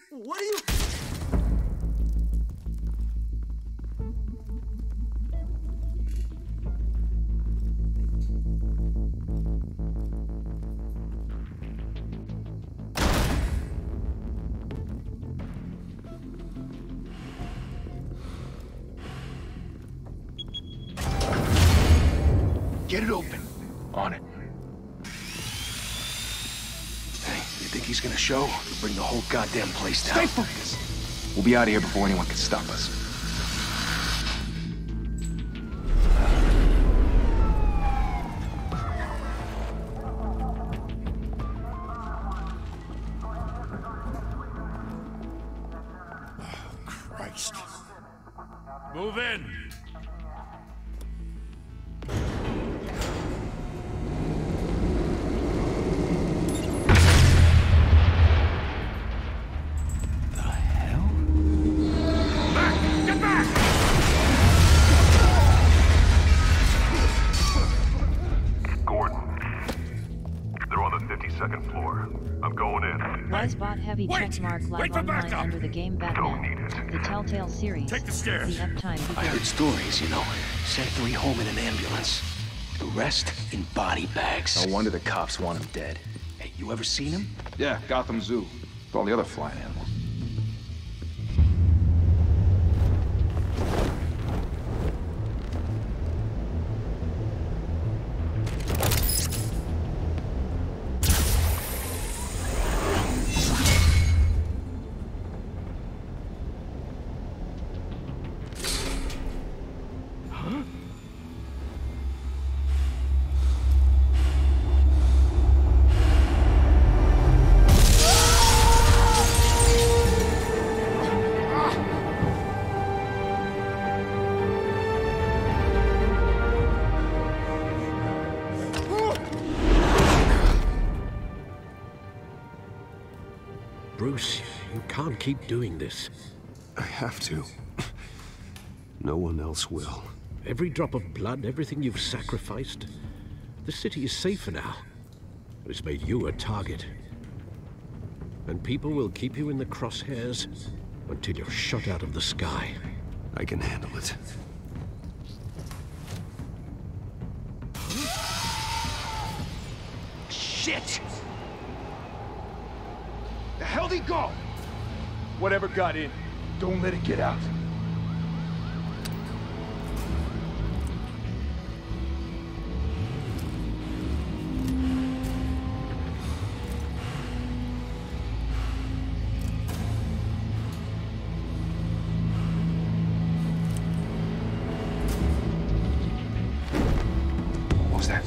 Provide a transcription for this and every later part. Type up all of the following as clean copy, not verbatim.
What are you... Get it open. On it. You think he's gonna show? We'll bring the whole goddamn place down. Stay focused. We'll be out of here before anyone can stop us. Christ. Move in. Bought heavy checkmark live online under the game Batman. The Telltale series. Take the stairs. The uptime begins. I heard stories, you know. Sent 3 home in an ambulance. The rest in body bags. No wonder the cops want him dead. Hey, you ever seen him? Yeah, Gotham Zoo. With all the other flying animals. Bruce, you can't keep doing this. I have to. No one else will. Every drop of blood, everything you've sacrificed. The city is safer now. It's made you a target. And people will keep you in the crosshairs until you're shot out of the sky. I can handle it. Shit! The hell'd he go? Whatever got in, don't let it get out. What was that?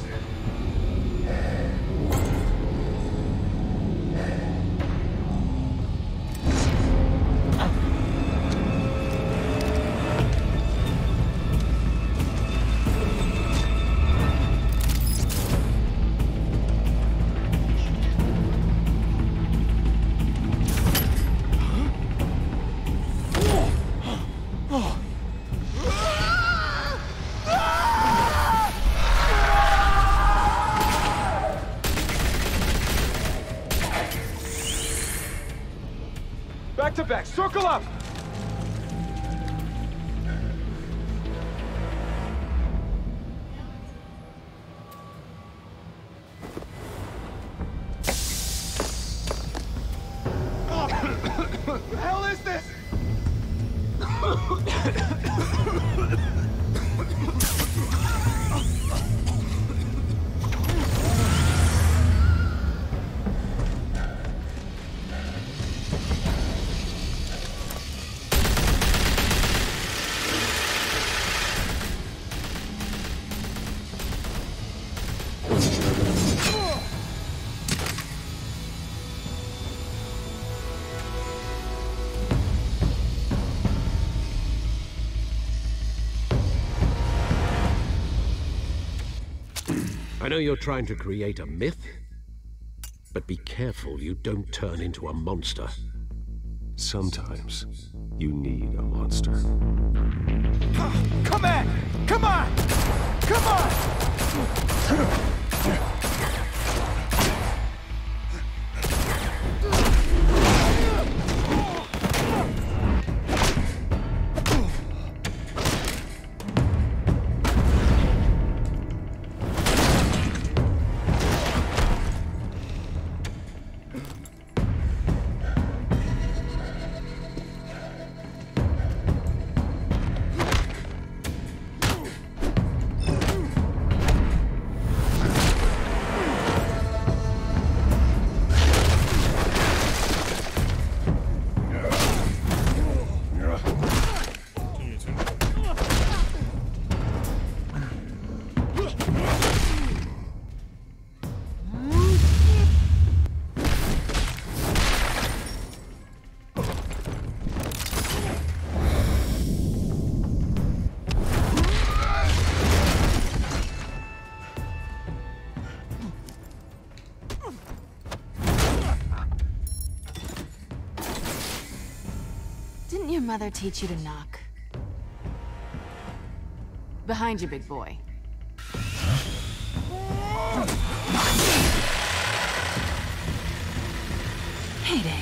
Back to back, circle up! What the hell is this? I know you're trying to create a myth, but be careful you don't turn into a monster. Sometimes you need a monster. Come on! Come on! Come on! Didn't your mother teach you to knock? Behind you, big boy. Heyday.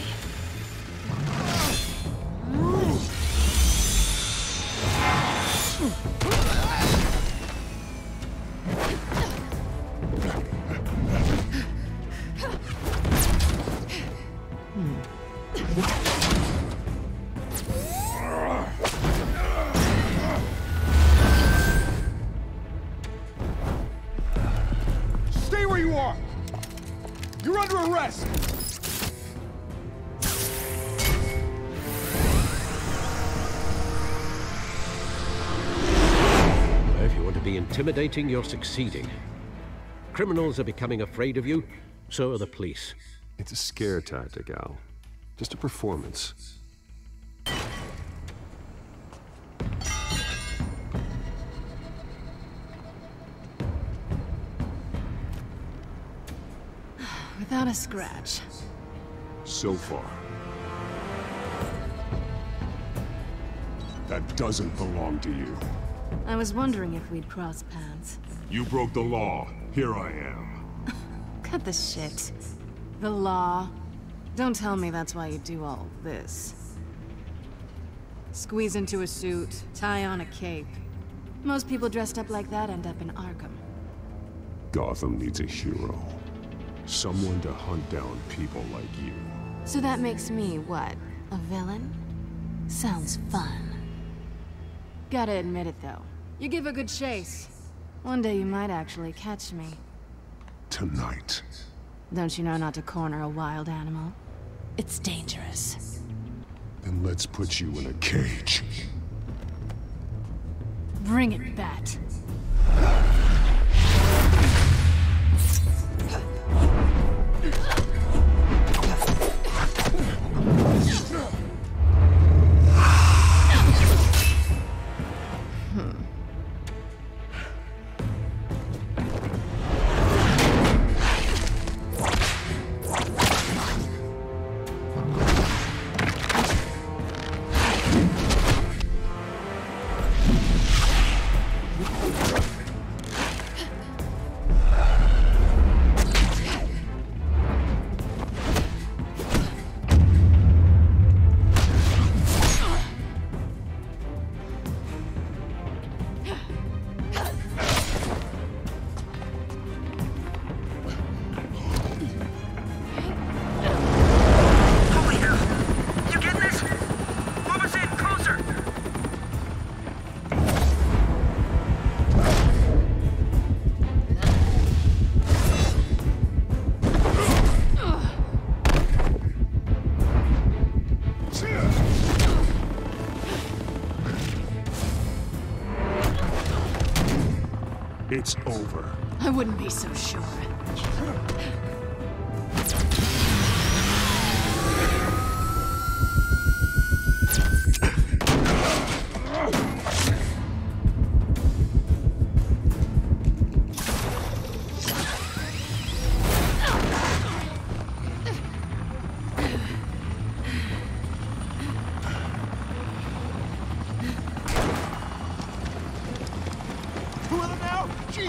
Stay where you are! You're under arrest! If you want to be intimidating, you're succeeding. Criminals are becoming afraid of you, so are the police. It's a scare tactic, Al. Just a performance. Without a scratch. So far. That doesn't belong to you. I was wondering if we'd cross paths. You broke the law. Here I am. Cut the shit. The law. Don't tell me that's why you do all this. Squeeze into a suit, tie on a cape. Most people dressed up like that end up in Arkham. Gotham needs a hero. Someone to hunt down people like you. So that makes me, what, a villain? Sounds fun. Gotta admit it, though. You give a good chase. One day you might actually catch me. Tonight. Don't you know not to corner a wild animal? It's dangerous. Then let's put you in a cage. Bring it, Bat. It's over. I wouldn't be so sure.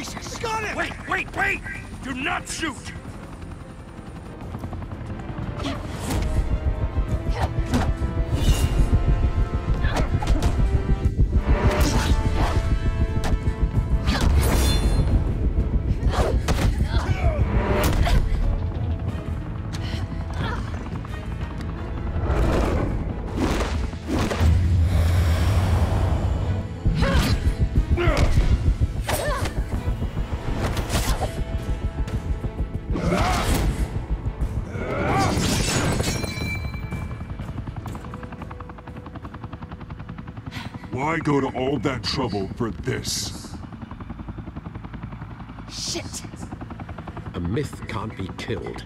Jesus! Got him! Wait! Do not shoot! Why go to all that trouble for this? Shit! A myth can't be killed.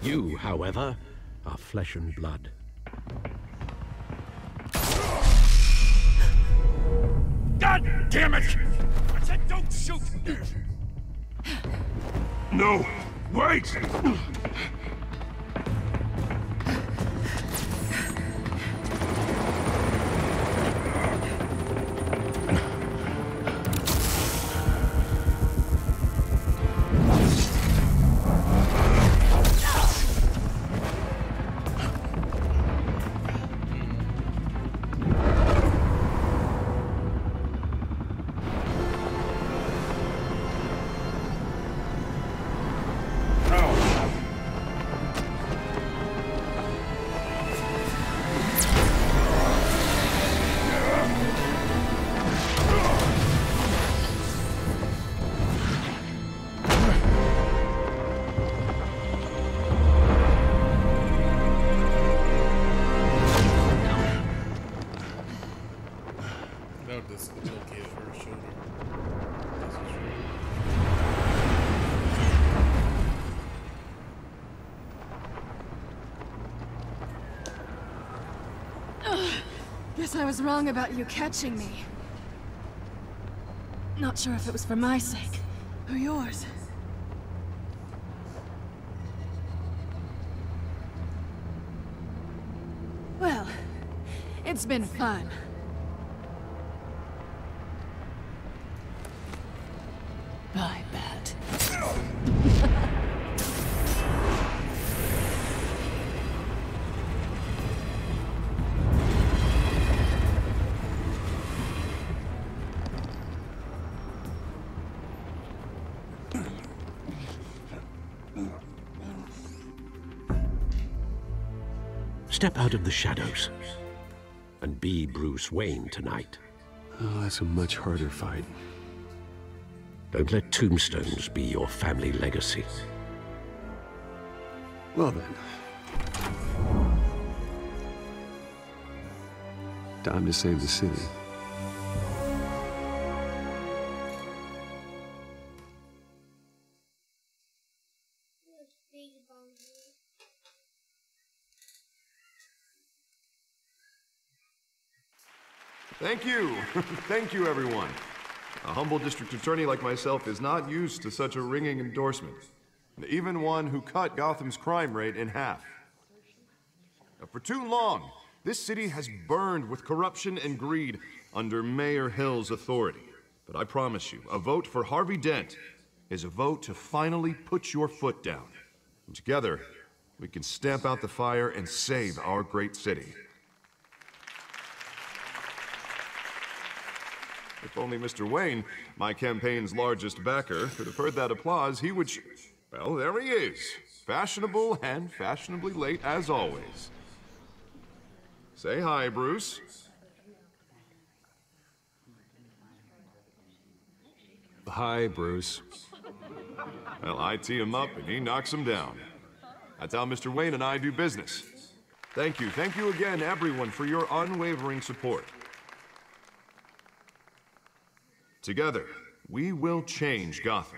You, however, are flesh and blood. God damn it! I said don't shoot! No! Wait! Guess I was wrong about you catching me. Not sure if it was for my sake, or yours. Well, it's been fun. Bye, Bat. Step out of the shadows and be Bruce Wayne tonight. Oh, that's a much harder fight. Don't let tombstones be your family legacy. Well then. Time to save the city. Thank you. Thank you, everyone. A humble district attorney like myself is not used to such a ringing endorsement. Even one who cut Gotham's crime rate in half. For too long, this city has burned with corruption and greed under Mayor Hill's authority. But I promise you, a vote for Harvey Dent is a vote to finally put your foot down. And together, we can stamp out the fire and save our great city. If only Mr. Wayne, my campaign's largest backer, could have heard that applause, he would well, there he is. Fashionable and fashionably late as always. Say hi, Bruce. Hi, Bruce. Well, I tee him up and he knocks him down. That's how Mr. Wayne and I do business. Thank you again, everyone, for your unwavering support. Together, we will change Gotham.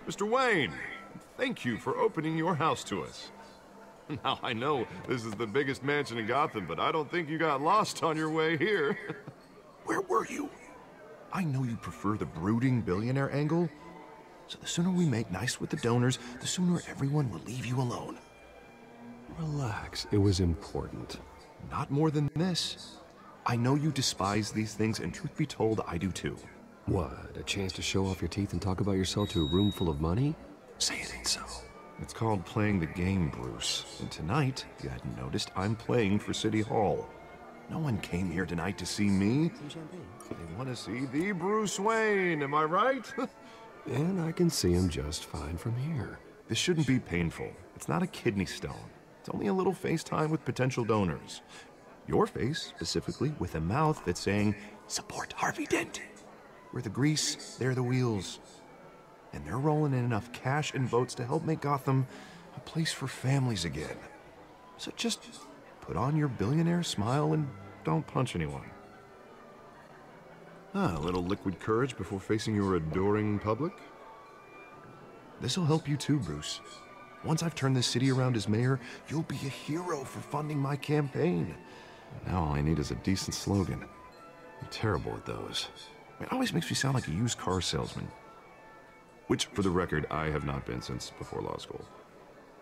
Mr. Wayne, thank you for opening your house to us. Now, I know this is the biggest mansion in Gotham, but I don't think you got lost on your way here. Where were you? I know you prefer the brooding billionaire angle, so the sooner we make nice with the donors, the sooner everyone will leave you alone. Relax. It was important. Not more than this. I know you despise these things, and truth be told, I do too. What, a chance to show off your teeth and talk about yourself to a room full of money? Say it ain't so. It's called playing the game, Bruce. And tonight, if you hadn't noticed, I'm playing for City Hall. No one came here tonight to see me. They want to see the Bruce Wayne, am I right? And I can see him just fine from here. This shouldn't be painful. It's not a kidney stone. It's only a little FaceTime with potential donors. Your face, specifically, with a mouth that's saying, support Harvey Dent. We're the grease, they're the wheels. And they're rolling in enough cash and votes to help make Gotham a place for families again. So just put on your billionaire smile and don't punch anyone. A little liquid courage before facing your adoring public. This'll help you too, Bruce. Once I've turned this city around as mayor, you'll be a hero for funding my campaign. Now all I need is a decent slogan. I'm terrible at those. It always makes me sound like a used car salesman. Which, for the record, I have not been since before law school.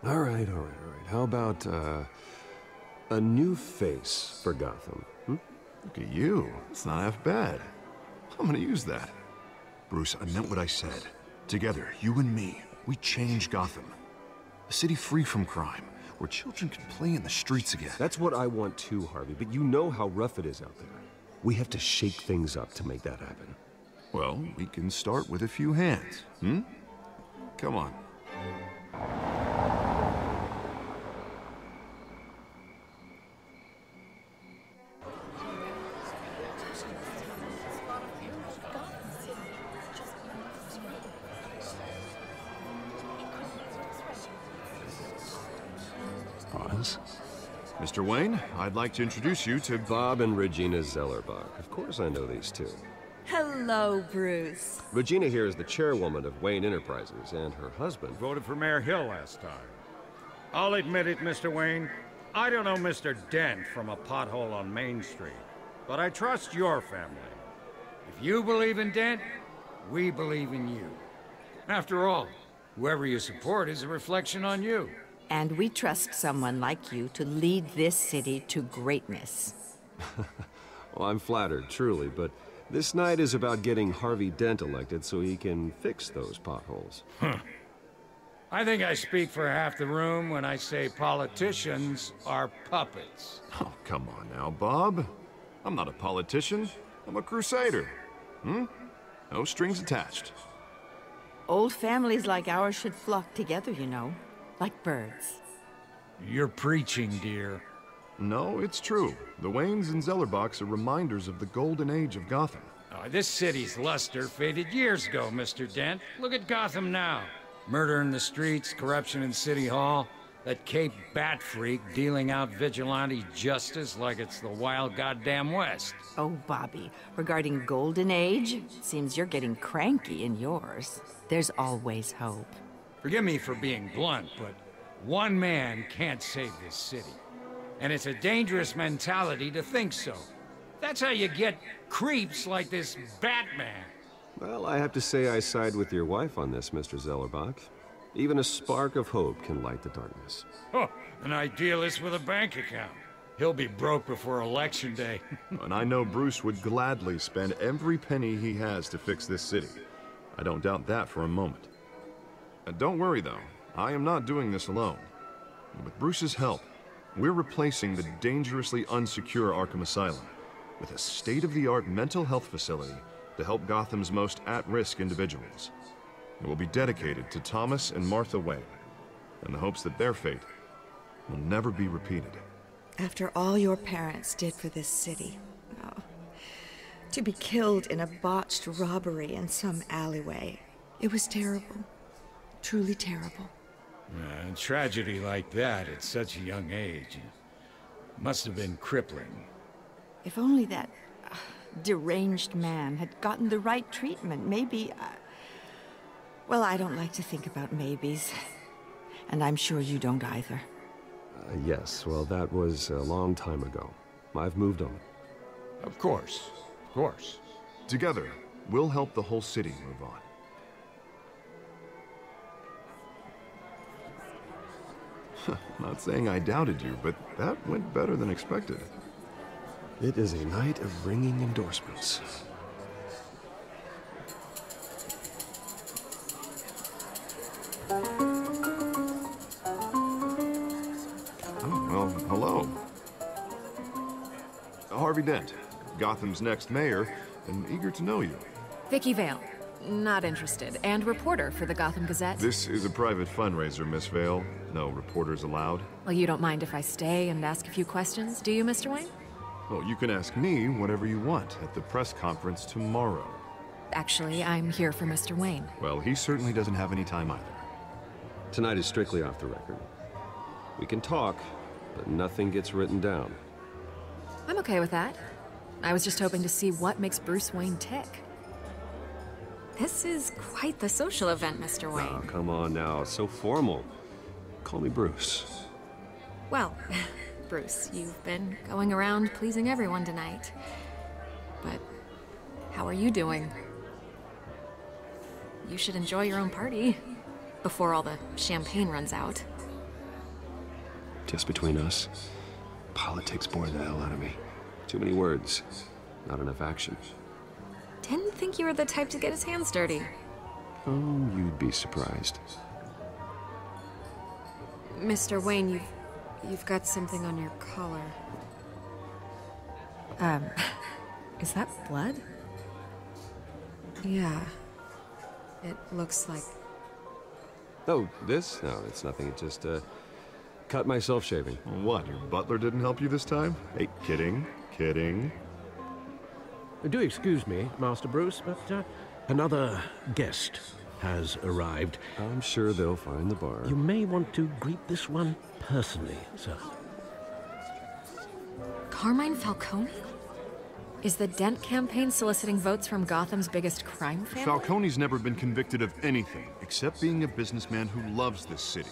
All right. How about, a new face for Gotham? Look at you. It's not half bad. I'm gonna use that. Bruce, I meant what I said. Together, you and me, we change Gotham. A city free from crime, where children can play in the streets again. That's what I want too, Harvey, but you know how rough it is out there. We have to shake things up to make that happen. Well, we can start with a few hands, Come on. Mr. Wayne, I'd like to introduce you to Bob and Regina Zellerbach. Of course I know these two. Hello, Bruce. Regina here is the chairwoman of Wayne Enterprises, and her husband Voted for Mayor Hill last time. I'll admit it, Mr. Wayne. I don't know Mr. Dent from a pothole on Main Street, but I trust your family. If you believe in Dent, we believe in you. After all, whoever you support is a reflection on you. And we trust someone like you to lead this city to greatness. Well, I'm flattered, truly, but this night is about getting Harvey Dent elected so he can fix those potholes. I think I speak for half the room when I say politicians are puppets. Oh, come on now, Bob. I'm not a politician. I'm a crusader. No strings attached. Old families like ours should flock together, you know, like birds. You're preaching, dear. No, it's true. The Waynes and Zellerbachs are reminders of the golden age of Gotham. Oh, this city's luster faded years ago, Mr. Dent. Look at Gotham now. Murder in the streets, corruption in City Hall, that Cape Bat freak dealing out vigilante justice like it's the wild goddamn West. Oh, Bobby, regarding Golden Age, seems you're getting cranky in yours. There's always hope. Forgive me for being blunt, but one man can't save this city. And it's a dangerous mentality to think so. That's how you get creeps like this Batman. Well, I have to say I side with your wife on this, Mr. Zellerbach. Even a spark of hope can light the darkness. Oh, an idealist with a bank account. He'll be broke before Election Day. And I know Bruce would gladly spend every penny he has to fix this city. I don't doubt that for a moment. Don't worry, though. I am not doing this alone. With Bruce's help, we're replacing the dangerously unsecure Arkham Asylum with a state-of-the-art mental health facility to help Gotham's most at-risk individuals. It will be dedicated to Thomas and Martha Wayne, in the hopes that their fate will never be repeated. After all your parents did for this city, to be killed in a botched robbery in some alleyway, it was terrible. Truly terrible. A tragedy like that at such a young age must have been crippling. If only that deranged man had gotten the right treatment, maybe... Well, I don't like to think about maybes. And I'm sure you don't either. Yes, well, that was a long time ago. I've moved on. Of course. Of course. Together, we'll help the whole city move on. Not saying I doubted you, but that went better than expected. It is a night of ringing endorsements. Oh, well, hello. Harvey Dent, Gotham's next mayor, and eager to know you. Vicky Vale. Not interested. And reporter for the Gotham Gazette. This is a private fundraiser, Miss Vale. No reporters allowed. Well, you don't mind if I stay and ask a few questions, do you, Mr. Wayne? Well, you can ask me whatever you want at the press conference tomorrow. Actually, I'm here for Mr. Wayne. Well, he certainly doesn't have any time either. Tonight is strictly off the record. We can talk, but nothing gets written down. I'm okay with that. I was just hoping to see what makes Bruce Wayne tick. This is quite the social event, Mr. Wayne. Oh, come on now. So formal. Call me Bruce. Well, Bruce, you've been going around pleasing everyone tonight. But how are you doing? You should enjoy your own party before all the champagne runs out. Just between us, politics bore the hell out of me. Too many words, not enough action. Didn't think you were the type to get his hands dirty. Oh, you'd be surprised. Mr. Wayne, you've got something on your collar. Is that blood? Yeah. It looks like... Oh, this? No, it's nothing. It just, cut myself shaving. What, your butler didn't help you this time? Hey, kidding, kidding. Do excuse me, Master Bruce, but another guest has arrived. I'm sure they'll find the bar. You may want to greet this one personally, sir. Carmine Falcone? Is the Dent campaign soliciting votes from Gotham's biggest crime family? Falcone's never been convicted of anything, except being a businessman who loves this city.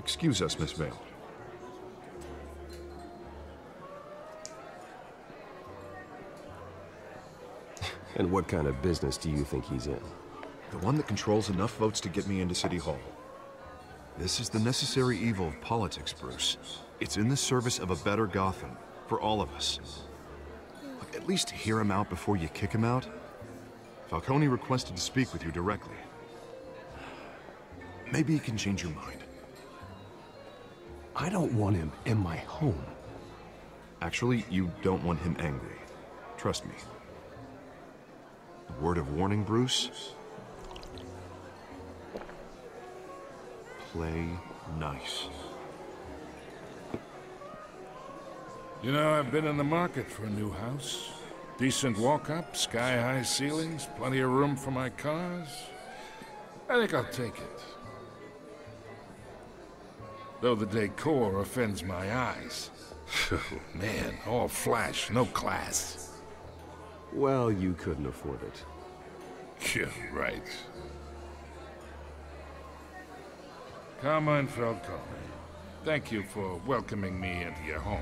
Excuse us, Miss Vale. And what kind of business do you think he's in? The one that controls enough votes to get me into City Hall. This is the necessary evil of politics, Bruce. It's in the service of a better Gotham, for all of us. Look, at least hear him out before you kick him out. Falcone requested to speak with you directly. Maybe he can change your mind. I don't want him in my home. Actually, you don't want him angry. Trust me. A word of warning, Bruce. Play nice. You know, I've been in the market for a new house. Decent walk-up, sky-high ceilings, plenty of room for my cars. I think I'll take it. Though the decor offends my eyes. Oh, man, all flash, no class. Well, you couldn't afford it. Yeah, right. Carmine Falcone, thank you for welcoming me into your home.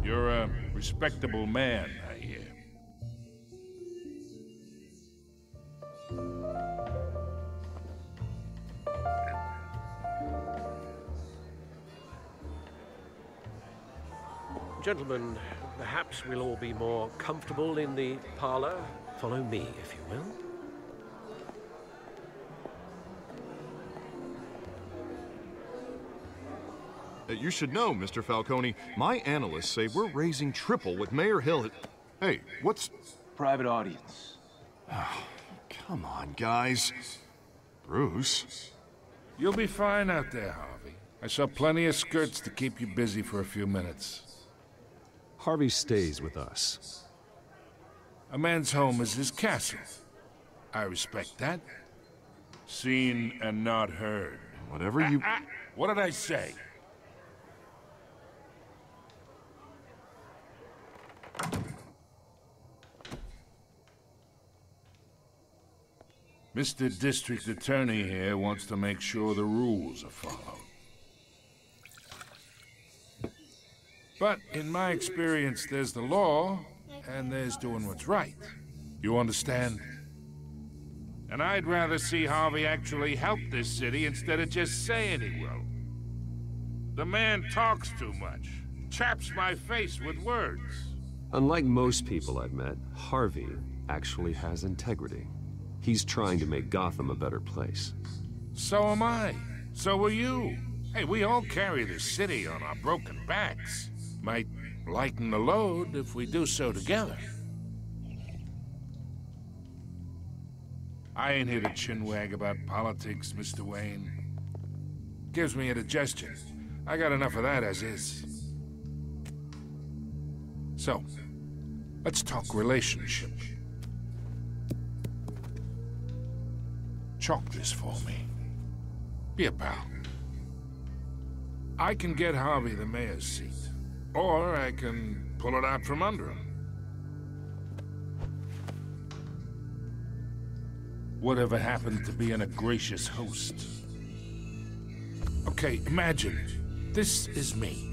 You're a respectable man, I hear. Gentlemen, perhaps we'll all be more comfortable in the parlor. Follow me, if you will. You should know, Mr. Falcone, my analysts say we're raising triple with Mayor Hill. Hey, what's... Private audience. Oh, come on, guys. Bruce? You'll be fine out there, Harvey. I saw plenty of skirts to keep you busy for a few minutes. Harvey stays with us. A man's home is his castle. I respect that. Seen and not heard. Whatever you... What did I say? Mr. District Attorney here wants to make sure the rules are followed. But in my experience, there's the law, and there's doing what's right. You understand? And I'd rather see Harvey actually help this city instead of just saying he will. The man talks too much, chaps my face with words. Unlike most people I've met, Harvey actually has integrity. He's trying to make Gotham a better place. So am I. So are you. Hey, we all carry this city on our broken backs. Might lighten the load if we do so together. I ain't here to chinwag about politics, Mr. Wayne. Gives me indigestion. I got enough of that as is. So, let's talk relationship. Chalk this for me. Be a pal. I can get Harvey the mayor's seat, or I can pull it out from under him. Whatever happened to being a gracious host? Okay, imagine, this is me.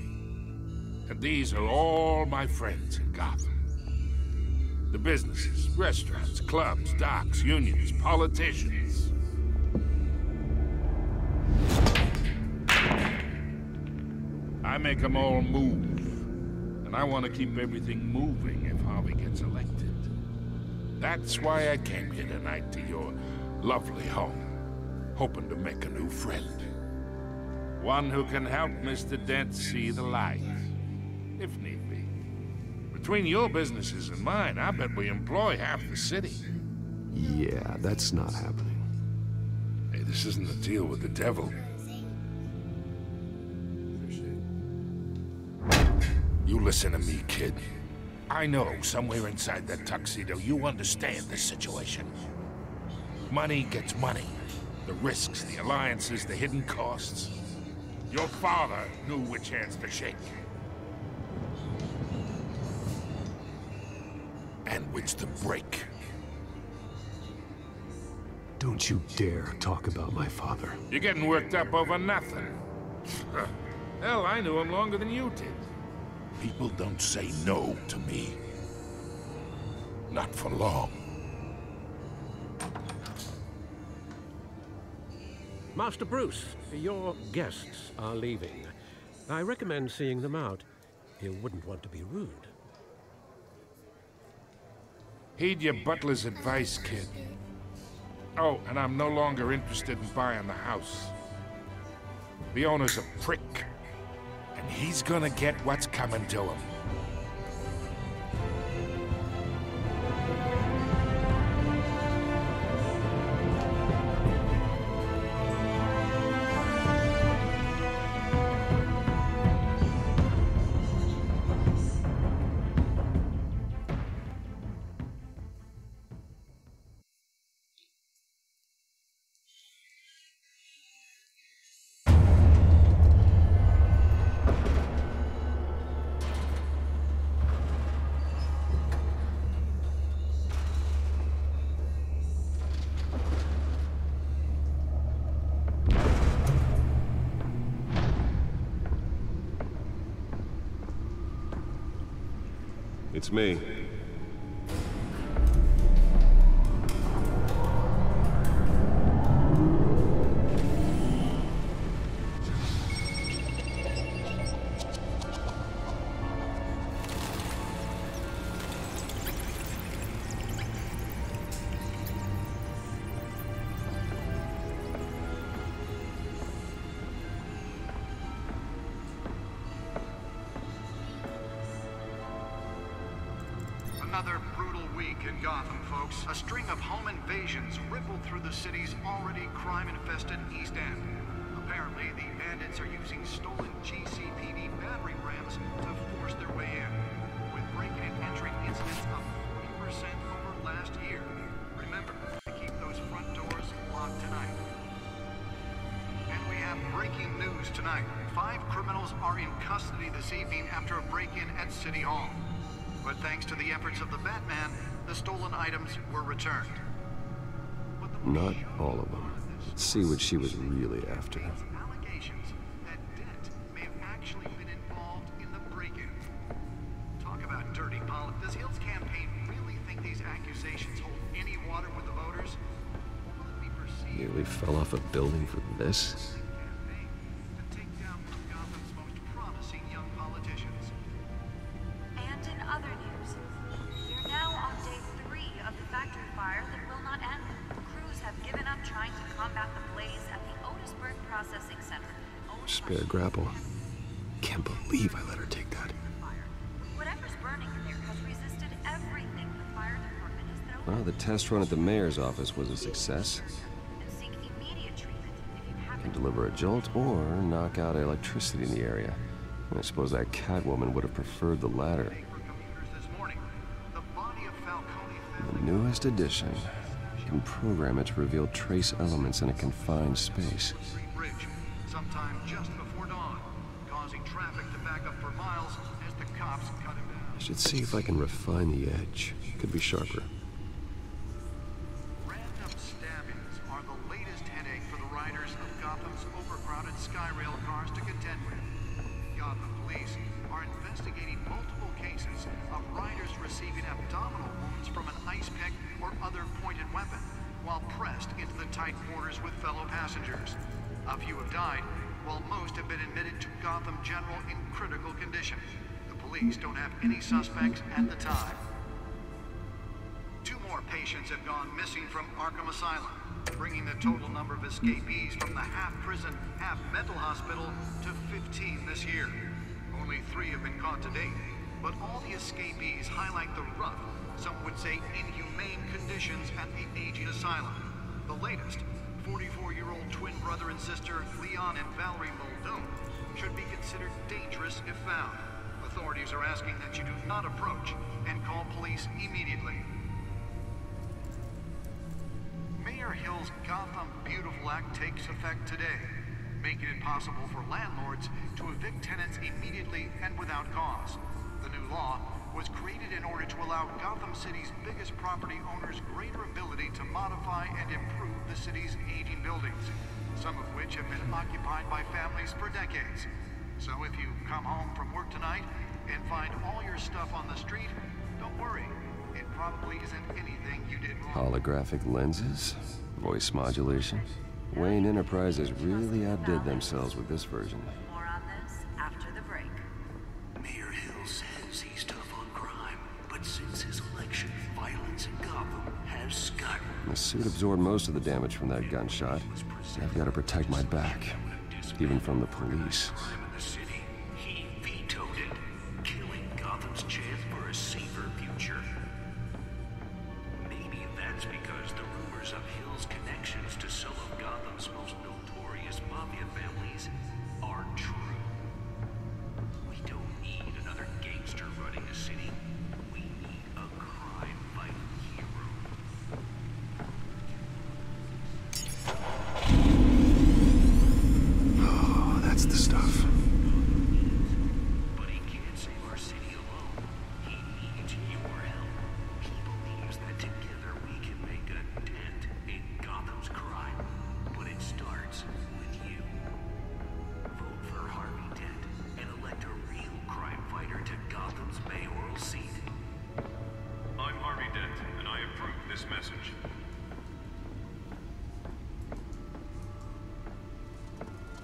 And these are all my friends in Gotham. The businesses, restaurants, clubs, docks, unions, politicians. I make them all move. And I want to keep everything moving if Harvey gets elected. That's why I came here tonight to your lovely home, hoping to make a new friend. One who can help Mr. Dent see the light, if need be. Between your businesses and mine, I bet we employ half the city. Yeah, that's not happening. Hey, this isn't a deal with the devil. You listen to me, kid. I know somewhere inside that tuxedo you understand this situation. Money gets money. The risks, the alliances, the hidden costs. Your father knew which hands to shake. And which to break. Don't you dare talk about my father. You're getting worked up over nothing. Hell, I knew him longer than you did. People don't say no to me. Not for long. Master Bruce, your guests are leaving. I recommend seeing them out. You wouldn't want to be rude. Heed your butler's advice, kid. Oh, and I'm no longer interested in buying the house. The owner's a prick. And he's gonna get what's coming to him. It's me. Another brutal week in Gotham, folks. A string of home invasions rippled through the city's already crime-infested East End. Apparently, the bandits are using stolen GCPD battering rams to force their way in, with break-in and entry incidents up 40% over last year. Remember to keep those front doors locked tonight. And we have breaking news tonight. 5 criminals are in custody this evening after a break-in at City Hall. But thanks to the efforts of the Batman, the stolen items were returned. Not all of them. Let's see what she was really after. Allegations that Dent may have actually been involved in the break-in. Talk about dirty politics. Does Hill's campaign really think these accusations hold any water with the voters? Nearly fell off a building for this? And in other news, we're now on day 3 of the factory fire that will not end. Crews have given up trying to combat the blaze at the Otisburg Processing Center. Spare grapple. Can't believe I let her take that. Whatever's burning in there has resisted everything the fire department has thrown. Well, the test run at the mayor's office was a success. And seek immediate treatment if you have Can deliver a jolt or knock out electricity in the area. I suppose that Catwoman would have preferred the latter. The newest edition can program it to reveal trace elements in a confined space. Sometime just before dawn, causing traffic to back up for miles as the cops cut him down. I should see if I can refine the edge. Could be sharper. Random stabbings are the latest headache for the riders of Gotham's overcrowded Skyrail cars to contend with. Gotham police are investigating multiple cases of riders receiving abdominal wounds from an ice pick or other pointed weapon while pressed into the tight quarters with fellow passengers. A few have died, while most have been admitted to Gotham General in critical condition. The police don't have any suspects at the time. 2 more patients have gone missing from Arkham Asylum, bringing the total number of escapees from the half-prison, half-mental hospital to 15 this year. Only 3 have been caught to date, but all the escapees highlight the rough, some would say inhumane conditions at the aging asylum. The latest, 44-year-old twin brother and sister Leon and Valerie Muldoon should be considered dangerous if found. Authorities are asking that you do not approach and call police immediately. Mayor Hill's Gotham Beautiful Act takes effect today, making it possible for landlords to evict tenants immediately and without cause. The new law was created in order to allow Gotham City's biggest property owners greater ability to modify and improve the city's aging buildings, some of which have been occupied by families for decades. So if you come home from work tonight and find all your stuff on the street, don't worry. It probably isn't anything you did wrong. Holographic lenses? Voice modulation? Wayne Enterprises really outdid themselves with this version. More on this after the break. Mayor Hill says he's tough on crime, but since his election, violence in Gotham has skyrocketed. The suit absorbed most of the damage from that gunshot. I've got to protect my back, even from the police. Crime in the city, he vetoed it, killing Gotham's chance for a safer future. Maybe that's because the rumors of Hill's connections to some of Gotham's most notorious mafia families are true. We don't need another gangster running the city. We need a crime-fighting hero. Oh, that's the stuff. But he can't save our city alone. He needs your help. He believes that together we can make a dent in Gotham's crime. But it starts with you. Vote for Harvey Dent and elect a real crime fighter to Gotham's mayoral seat. I'm Harvey Dent, and I approve this message.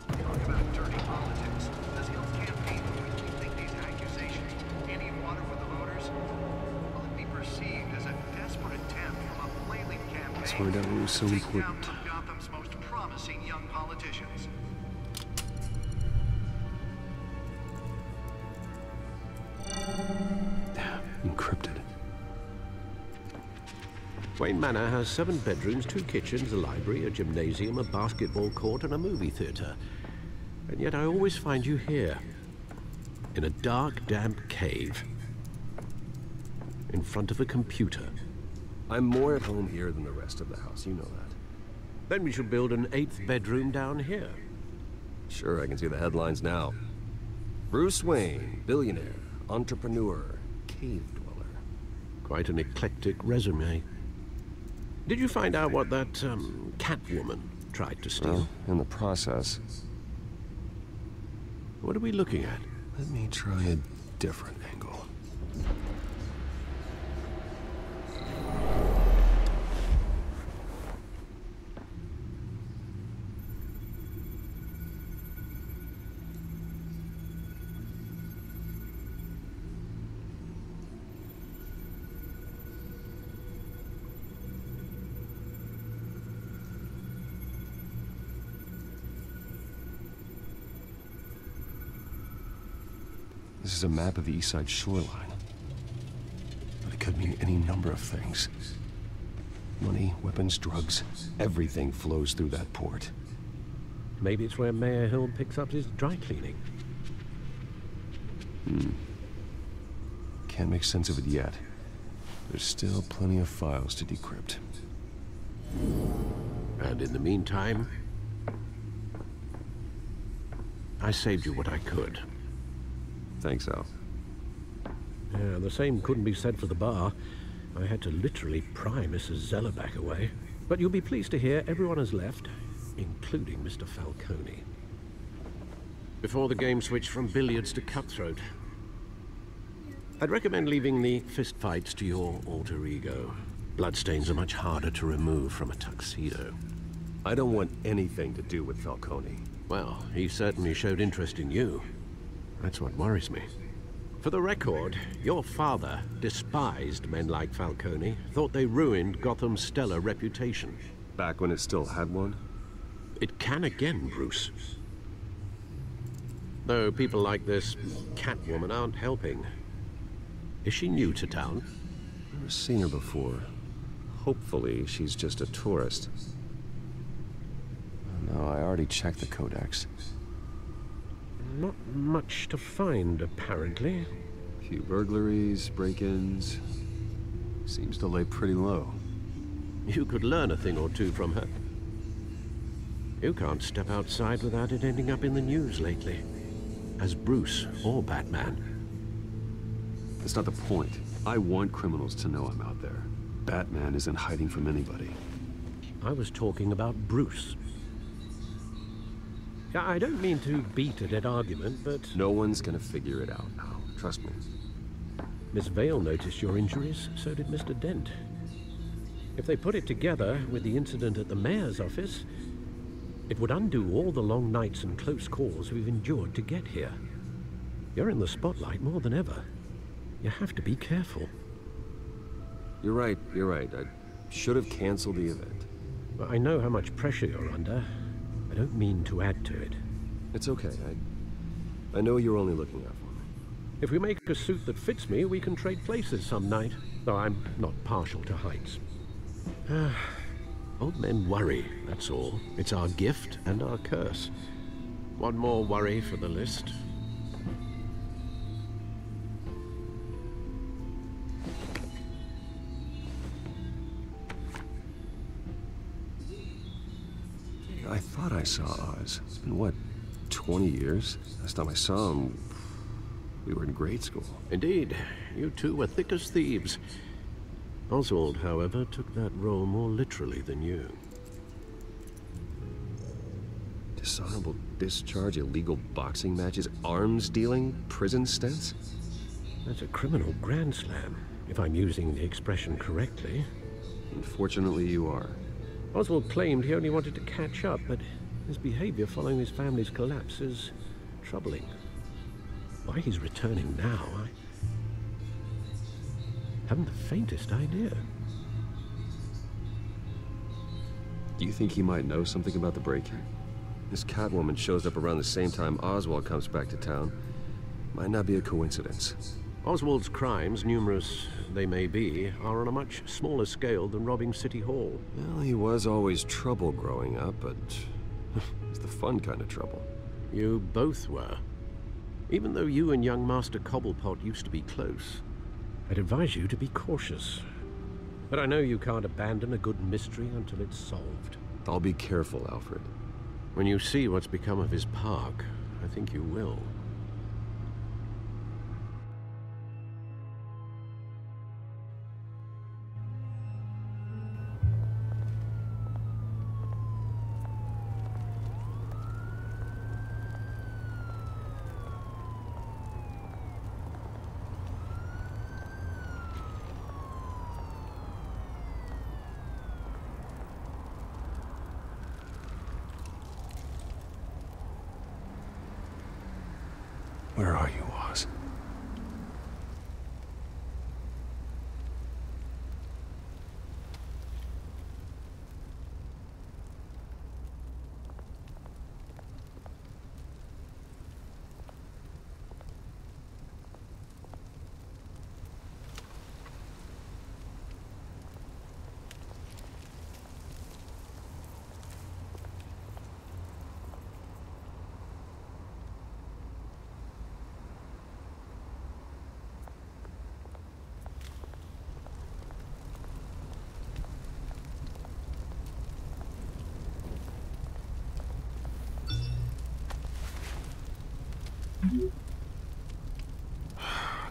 Talk about dirty politics. Does Hill's campaign really think these accusations hold any water with the voters? Will it be perceived as a desperate attempt from a flailing campaign That's why that was so to take down important. one of Gotham's most promising young politicians? Encrypted. Wayne Manor has 7 bedrooms, 2 kitchens, a library, a gymnasium, a basketball court, and a movie theater. And yet I always find you here, in a dark, damp cave, in front of a computer. I'm more at home here than the rest of the house, you know that. Then we should build an 8th bedroom down here. Sure, I can see the headlines now. Bruce Wayne, billionaire, entrepreneur, cave dweller. Quite an eclectic resume. Did you find out what that, Catwoman tried to steal? Well, in the process. What are we looking at? Let me try a different angle. This is a map of the east side shoreline. But it could mean any number of things. Money, weapons, drugs, everything flows through that port. Maybe it's where Mayor Hill picks up his dry cleaning. Can't make sense of it yet. There's still plenty of files to decrypt. And in the meantime, I saved you what I could. Thanks, Al. Yeah, the same couldn't be said for the bar. I had to literally pry Mrs. Zellerback away. But you'll be pleased to hear everyone has left, including Mr. Falcone. Before the game switched from billiards to cutthroat. I'd recommend leaving the fistfights to your alter ego. Bloodstains are much harder to remove from a tuxedo. I don't want anything to do with Falcone. Well, he certainly showed interest in you. That's what worries me. For the record, your father despised men like Falcone, thought they ruined Gotham's stellar reputation. Back when it still had one? It can again, Bruce. Though people like this Catwoman aren't helping. Is she new to town? Never seen her before. Hopefully, she's just a tourist. No, I already checked the codex. Not much to find, apparently. A few burglaries, break-ins. Seems to lay pretty low. You could learn a thing or two from her. You can't step outside without it ending up in the news lately. As Bruce or Batman. That's not the point. I want criminals to know I'm out there. Batman isn't hiding from anybody. I was talking about Bruce. I don't mean to beat a dead argument, but... No one's gonna figure it out now. Trust me. Miss Vale noticed your injuries, so did Mr. Dent. If they put it together with the incident at the mayor's office, it would undo all the long nights and close calls we've endured to get here. You're in the spotlight more than ever. You have to be careful. You're right, you're right. I should have canceled the event. I know how much pressure you're under. I don't mean to add to it. It's okay. I know you're only looking out for me. If we make a suit that fits me, we can trade places some night. Though I'm not partial to heights. Old men worry, that's all. It's our gift and our curse. One more worry for the list. I thought I saw Oz. It's been, what, 20 years? Last time I saw him, we were in grade school. Indeed. You two were thick as thieves. Oswald, however, took that role more literally than you. Dishonorable discharge, illegal boxing matches, arms dealing, prison stints? That's a criminal grand slam, if I'm using the expression correctly. Unfortunately, you are. Oswald claimed he only wanted to catch up, but his behavior following his family's collapse is troubling. Why he's returning now, I haven't the faintest idea. Do you think he might know something about the break-in? This Catwoman shows up around the same time Oswald comes back to town. Might not be a coincidence. Oswald's crimes, numerous they may be, are on a much smaller scale than robbing City Hall. Well, he was always trouble growing up, but it's the fun kind of trouble. You both were. Even though you and young Master Cobblepot used to be close, I'd advise you to be cautious. But I know you can't abandon a good mystery until it's solved. I'll be careful, Alfred. When you see what's become of his park, I think you will. Where are you, Oz?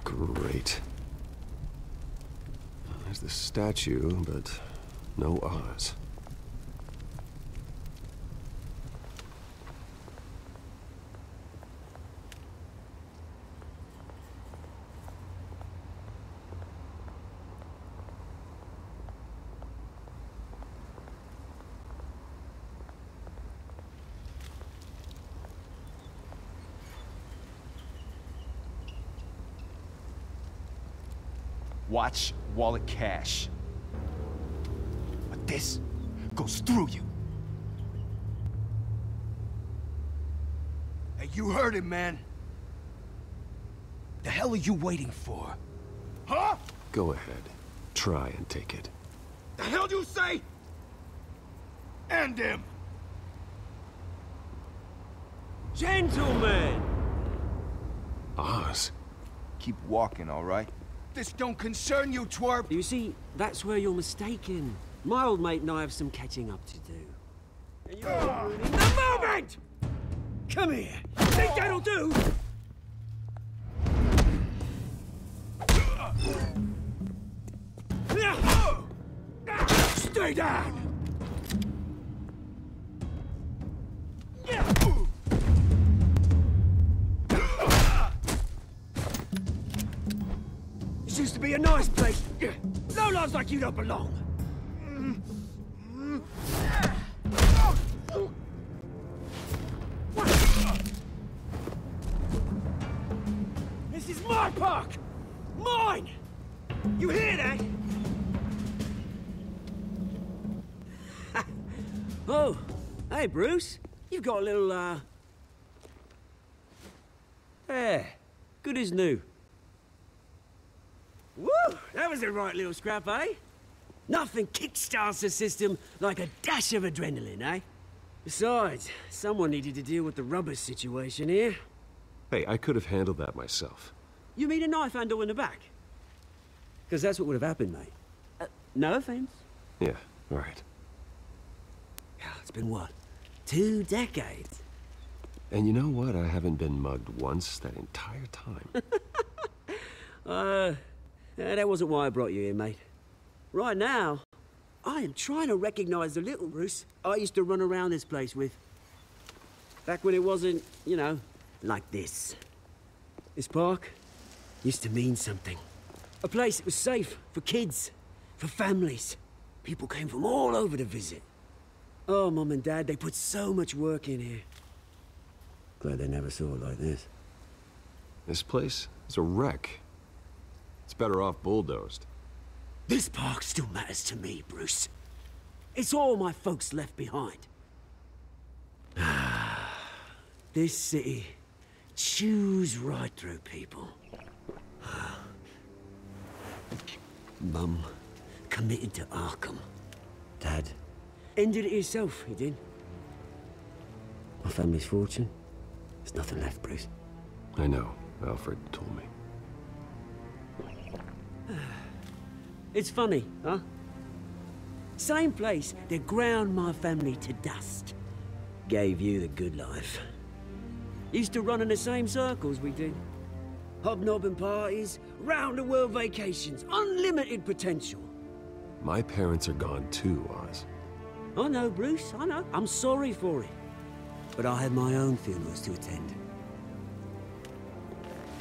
Great. There's the statue, but no Oz. Watch wallet cash. But this goes through you. Hey, you heard it, man. The hell are you waiting for? Huh? Go ahead. Try and take it. The hell do you say? End him! Gentlemen! Oz. Keep walking, all right? This don't concern you, twerp! You see, that's where you're mistaken. My old mate and I have some catching up to do. And you're ruining the moment! Come here! Think that'll do? Stay down! This used to be a nice place. No lives like you don't belong. This is my park! Mine! You hear that? Oh, hey, Bruce. You've got a little, There. Good as new. Woo! That was a right little scrap, eh? Nothing kickstarts the system like a dash of adrenaline, eh? Besides, someone needed to deal with the rubber situation here. Hey, I could have handled that myself. You mean a knife handle in the back? Because that's what would have happened, mate. No offense. Yeah, all right. It's been what? 2 decades? And you know what? I haven't been mugged once that entire time. That wasn't why I brought you here, mate. Right now, I am trying to recognize the little Bruce I used to run around this place with. Back when it wasn't, you know, like this. This park used to mean something. A place that was safe for kids, for families. People came from all over to visit. Oh, Mum and Dad, they put so much work in here. Glad they never saw it like this. This place is a wreck. It's better off bulldozed. This park still matters to me, Bruce. It's all my folks left behind. This city chews right through people. Mum committed to Arkham. Dad ended it himself, he did. My family's fortune, there's nothing left, Bruce. I know. Alfred told me. It's funny, huh? Same place that ground my family to dust. Gave you the good life. Used to run in the same circles we did. Hobnobbing parties, round-the-world vacations, unlimited potential. My parents are gone too, Oz. I know, Bruce, I know. I'm sorry for it. But I had my own funerals to attend.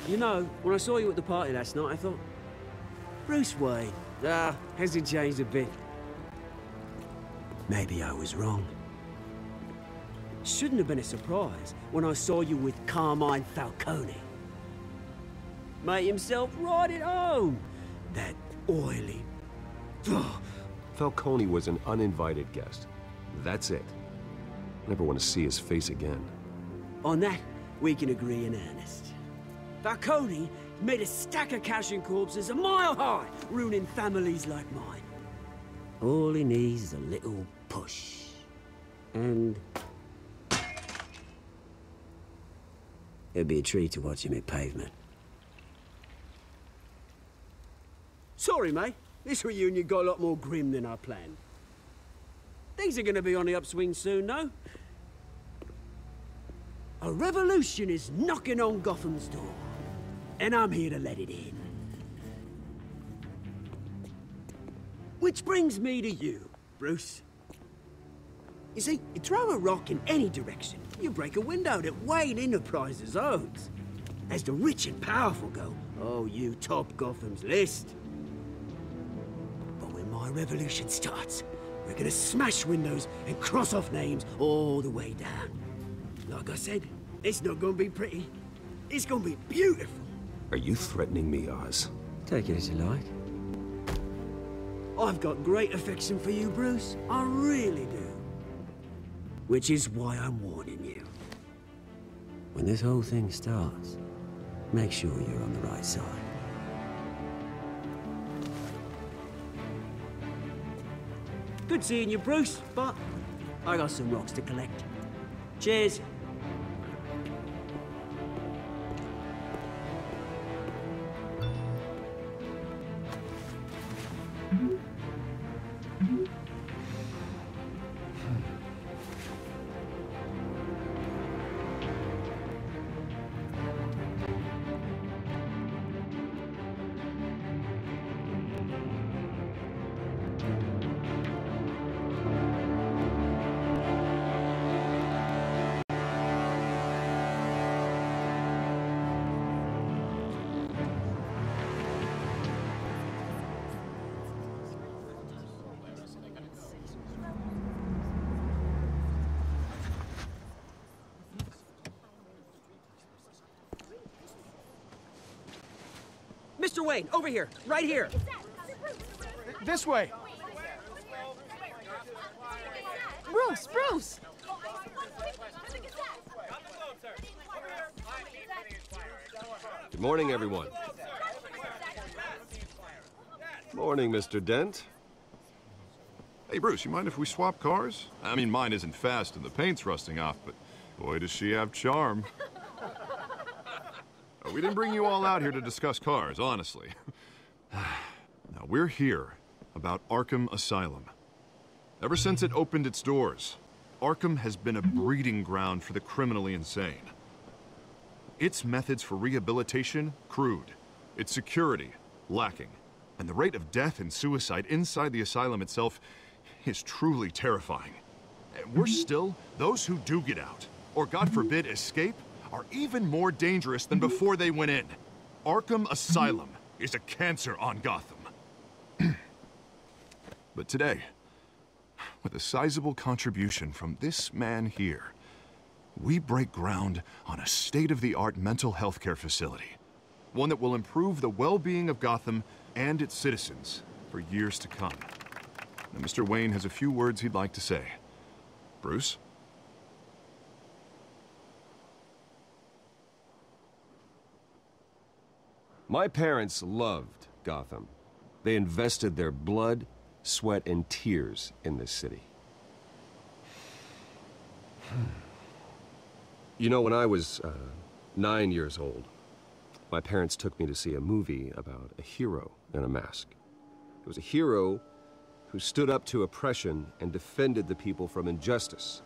You know, when I saw you at the party last night, I thought, Bruce Wayne, has he changed a bit? Maybe I was wrong. Shouldn't have been a surprise when I saw you with Carmine Falcone. Made himself right at home. That oily... Falcone was an uninvited guest. That's it. Never want to see his face again. On that, we can agree in earnest. Falcone made a stack of cash and corpses a mile high, ruining families like mine. All he needs is a little push. And... it'd be a treat to watch him hit pavement. Sorry, mate. This reunion got a lot more grim than I planned. Things are gonna be on the upswing soon, no? A revolution is knocking on Gotham's door, and I'm here to let it in. Which brings me to you, Bruce. You see, you throw a rock in any direction, you break a window that Wayne Enterprises owns. As the rich and powerful go, oh, you top Gotham's list. But when my revolution starts, we're gonna smash windows and cross off names all the way down. Like I said, it's not gonna be pretty. It's gonna be beautiful. Are you threatening me, Oz? Take it as you like. I've got great affection for you, Bruce. I really do. Which is why I'm warning you. When this whole thing starts, make sure you're on the right side. Good seeing you, Bruce, but I got some rocks to collect. Cheers. Mr. Wayne, over here, right here. This way. Bruce! Good morning, everyone. Morning, Mr. Dent. Hey, Bruce, you mind if we swap cars? I mean, mine isn't fast and the paint's rusting off, but boy, does she have charm. We didn't bring you all out here to discuss cars, honestly. Now, we're here about Arkham Asylum. Ever since it opened its doors, Arkham has been a breeding ground for the criminally insane. Its methods for rehabilitation, crude. Its security, lacking. And the rate of death and suicide inside the asylum itself is truly terrifying. And worse still, those who do get out, or God forbid, escape, are even more dangerous than before they went in. Arkham Asylum is a cancer on Gotham. But today, with a sizable contribution from this man here, we break ground on a state-of-the-art mental health care facility. One that will improve the well-being of Gotham and its citizens for years to come. Now, Mr. Wayne has a few words he'd like to say. Bruce? My parents loved Gotham. They invested their blood, sweat, and tears in this city. You know, when I was 9 years old, my parents took me to see a movie about a hero in a mask. It was a hero who stood up to oppression and defended the people from injustice,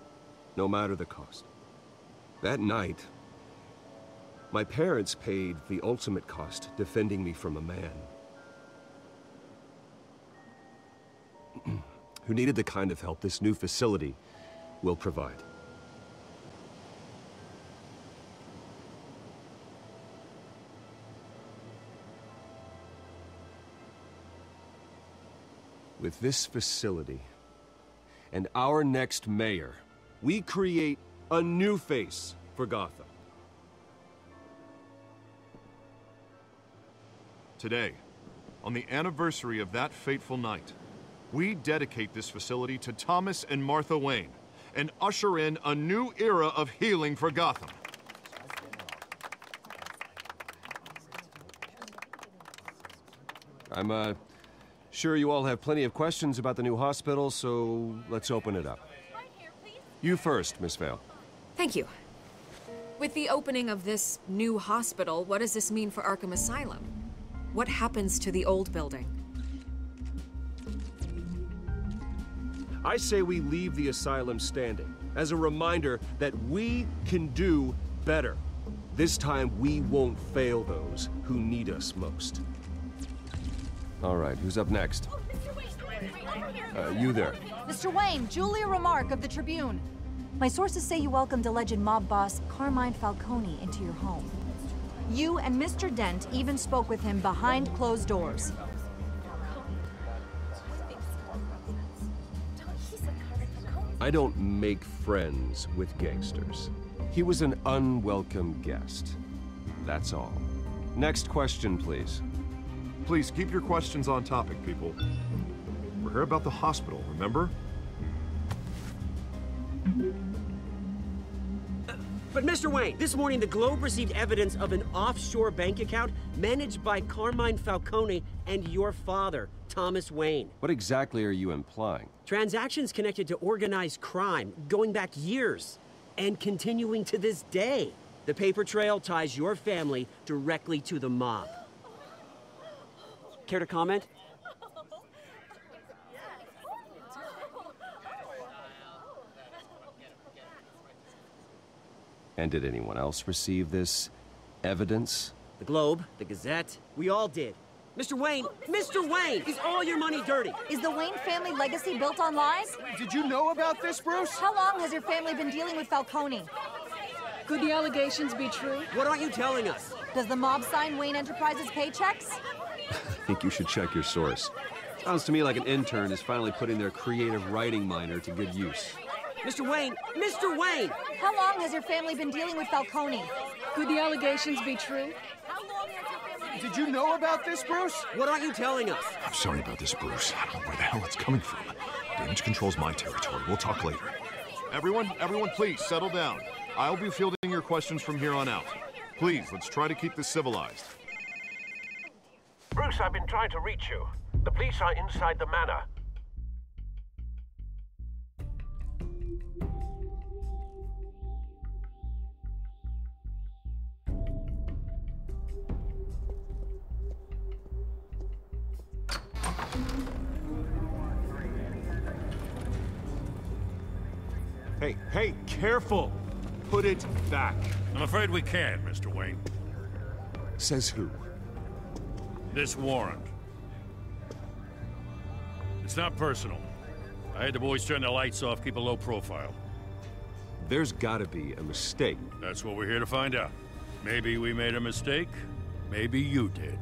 no matter the cost. That night, my parents paid the ultimate cost defending me from a man who needed the kind of help this new facility will provide. With this facility and our next mayor, we create a new face for Gotham. Today, on the anniversary of that fateful night, we dedicate this facility to Thomas and Martha Wayne and usher in a new era of healing for Gotham. I'm sure you all have plenty of questions about the new hospital, so let's open it up. You first, Miss Vale. Thank you. With the opening of this new hospital, what does this mean for Arkham Asylum? What happens to the old building? I say we leave the asylum standing. as a reminder that we can do better. This time, we won't fail those who need us most. All right, who's up next? You there. Mr. Wayne, Julia Remark of the Tribune. My sources say you welcomed alleged mob boss Carmine Falcone into your home. You and Mr. Dent even spoke with him behind closed doors. I don't make friends with gangsters. He was an unwelcome guest. That's all. Next question, please. Please keep your questions on topic, people. We're here about the hospital, remember? But Mr. Wayne, this morning the Globe received evidence of an offshore bank account managed by Carmine Falcone and your father, Thomas Wayne. What exactly are you implying? Transactions connected to organized crime, going back years, and continuing to this day. The paper trail ties your family directly to the mob. Care to comment? And did anyone else receive this evidence? The Globe, the Gazette, we all did. Mr. Wayne, is all your money dirty? Is the Wayne family legacy built on lies? Did you know about this, Bruce? How long has your family been dealing with Falcone? Could the allegations be true? What aren't you telling us? Does the mob sign Wayne Enterprises paychecks? I think you should check your source. Sounds to me like an intern is finally putting their creative writing minor to good use. Mr. Wayne! How long has your family been dealing with Falcone? Could the allegations be true? Did you know about this, Bruce? What aren't you telling us? I'm sorry about this, Bruce. I don't know where the hell it's coming from. Damage control's my territory. We'll talk later. Everyone, please, settle down. I'll be fielding your questions from here on out. Please, let's try to keep this civilized. Bruce, I've been trying to reach you. The police are inside the manor. Hey, careful! Put it back. I'm afraid we can't, Mr. Wayne. Says who? This warrant. It's not personal. I had the boys turn the lights off, keep a low profile. There's gotta be a mistake. That's what we're here to find out. Maybe we made a mistake. Maybe you did.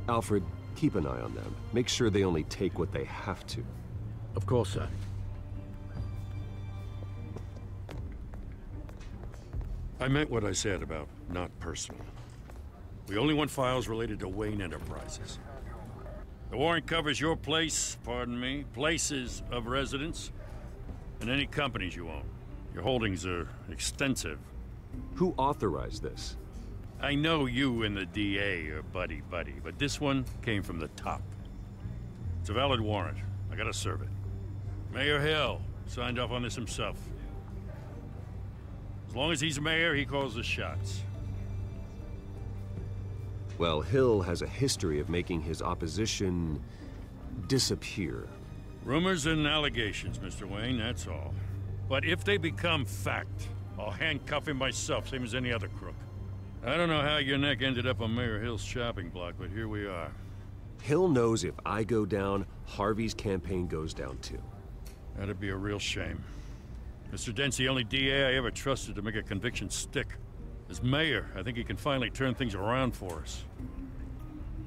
Alfred, keep an eye on them. Make sure they only take what they have to. Of course, sir. I meant what I said about not personal. We only want files related to Wayne Enterprises. The warrant covers your place, places of residence, and any companies you own. Your holdings are extensive. Who authorized this? I know you and the DA are buddy-buddy, but this one came from the top. It's a valid warrant. I gotta serve it. Mayor Hill signed off on this himself. As long as he's mayor, he calls the shots. Well, Hill has a history of making his opposition disappear. Rumors and allegations, Mr. Wayne, that's all. But if they become fact, I'll handcuff him myself, same as any other crook. I don't know how your neck ended up on Mayor Hill's shopping block, but here we are. Hill knows if I go down, Harvey's campaign goes down too. That'd be a real shame. Mr. Dent's the only DA I ever trusted to make a conviction stick. As mayor, I think he can finally turn things around for us.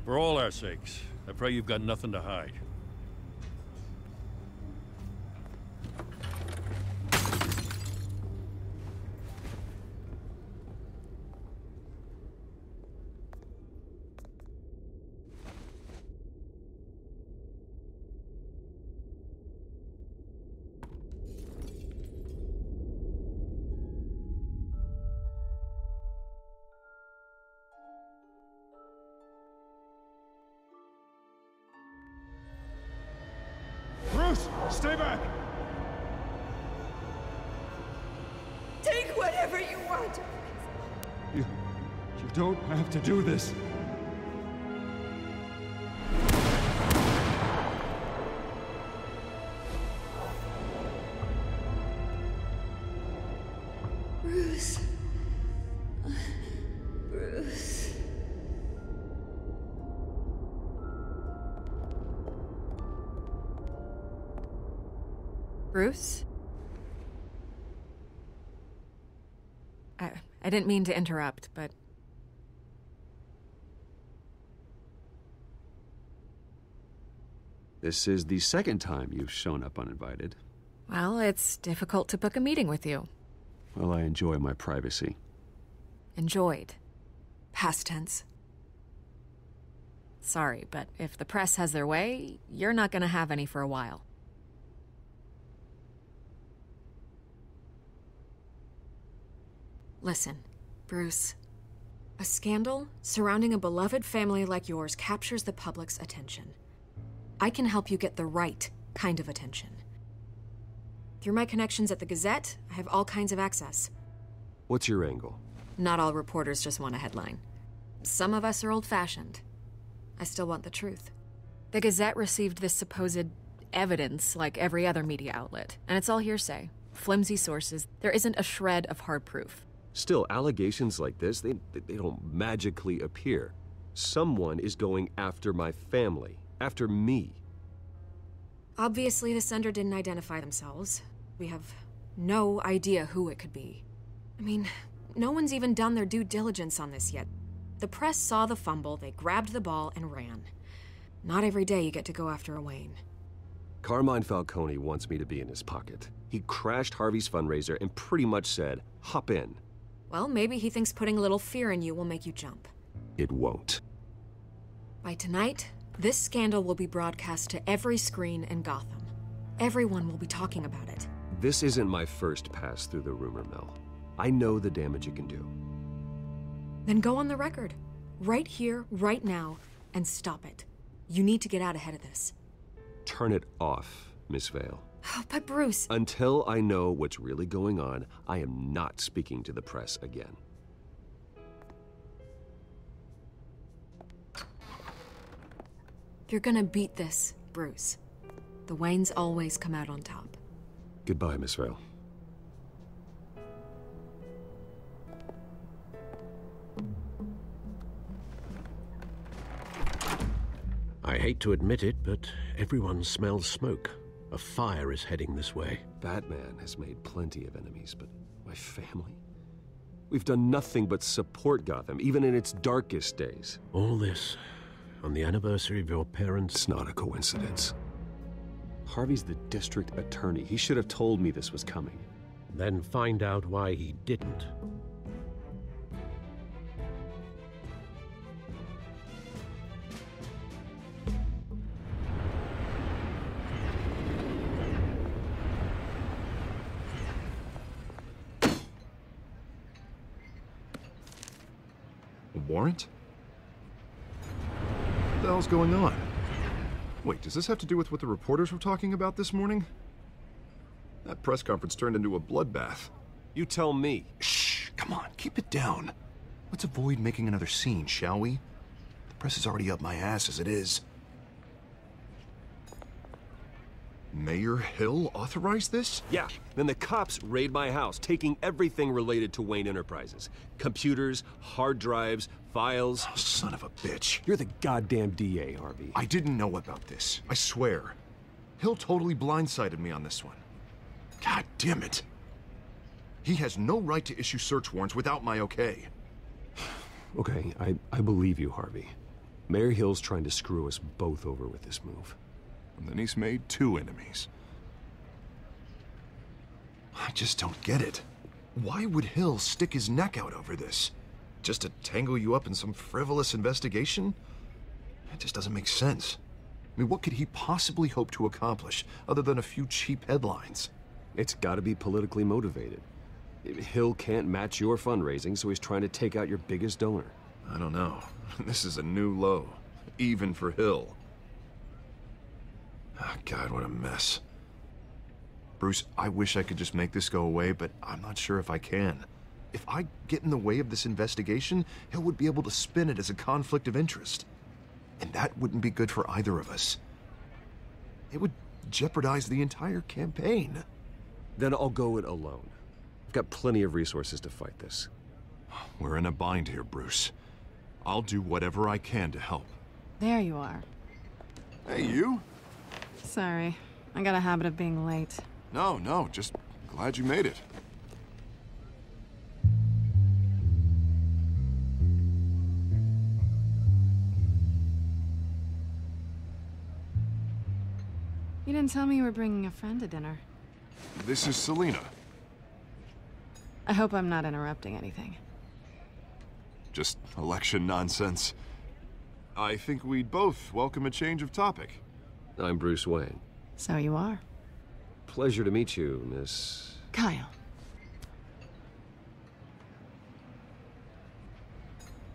For all our sakes, I pray you've got nothing to hide. Bruce, stay back! Take whatever you want. You don't have to do this. Bruce. Bruce? I didn't mean to interrupt, but... This is the second time you've shown up uninvited. Well, it's difficult to book a meeting with you. Well, I enjoy my privacy. Enjoyed. Past tense. Sorry, but if the press has their way, you're not gonna have any for a while. Listen, Bruce. A scandal surrounding a beloved family like yours captures the public's attention. I can help you get the right kind of attention. Through my connections at the Gazette, I have all kinds of access. What's your angle? Not all reporters just want a headline. Some of us are old-fashioned. I still want the truth. The Gazette received this supposed evidence like every other media outlet, and it's all hearsay. Flimsy sources. There isn't a shred of hard proof. Still, allegations like this, they don't magically appear. Someone is going after my family, after me. Obviously, the sender didn't identify themselves. We have no idea who it could be. I mean, no one's even done their due diligence on this yet. The press saw the fumble, they grabbed the ball and ran. Not every day you get to go after a Wayne. Carmine Falcone wants me to be in his pocket. He crashed Harvey's fundraiser and pretty much said, hop in. Well, maybe he thinks putting a little fear in you will make you jump. It won't. By tonight, this scandal will be broadcast to every screen in Gotham. Everyone will be talking about it. This isn't my first pass through the rumor mill. I know the damage it can do. Then go on the record. Right here, right now, and stop it. You need to get out ahead of this. Turn it off, Miss Vale. Oh, but Bruce... Until I know what's really going on, I am not speaking to the press again. You're gonna beat this, Bruce. The Waynes always come out on top. Goodbye, Miss Vale. I hate to admit it, but everyone smells smoke. A fire is heading this way. Batman has made plenty of enemies, but my family? We've done nothing but support Gotham, even in its darkest days. All this on the anniversary of your parents'... It's not a coincidence. Harvey's the district attorney. He should have told me this was coming. Then find out why he didn't. Warrant? What the hell's going on? Wait, does this have to do with what the reporters were talking about this morning? That press conference turned into a bloodbath. You tell me. Shh, come on, keep it down. Let's avoid making another scene, shall we? The press is already up my ass as it is. Mayor Hill authorized this? Yeah, then the cops raid my house, taking everything related to Wayne Enterprises. Computers, hard drives, files. Oh, son of a bitch. You're the goddamn DA, Harvey. I didn't know about this, I swear. Hill totally blindsided me on this one. God damn it. He has no right to issue search warrants without my okay. Okay, I believe you, Harvey. Mayor Hill's trying to screw us both over with this move. And then he's made 2 enemies. I just don't get it. Why would Hill stick his neck out over this? Just to tangle you up in some frivolous investigation? It just doesn't make sense. I mean, what could he possibly hope to accomplish other than a few cheap headlines? It's gotta be politically motivated. Hill can't match your fundraising, so he's trying to take out your biggest donor. I don't know. This is a new low, even for Hill. Oh, God, what a mess. Bruce, I wish I could just make this go away, but I'm not sure if I can. If I get in the way of this investigation, Hill would be able to spin it as a conflict of interest. And that wouldn't be good for either of us. It would jeopardize the entire campaign. Then I'll go it alone. I've got plenty of resources to fight this. We're in a bind here, Bruce. I'll do whatever I can to help. There you are. Hey, you? Sorry. I got a habit of being late. No, just glad you made it. You didn't tell me you were bringing a friend to dinner. This is Selina. I hope I'm not interrupting anything. Just election nonsense. I think we'd both welcome a change of topic. I'm Bruce Wayne. So you are. Pleasure to meet you, Miss... Kyle.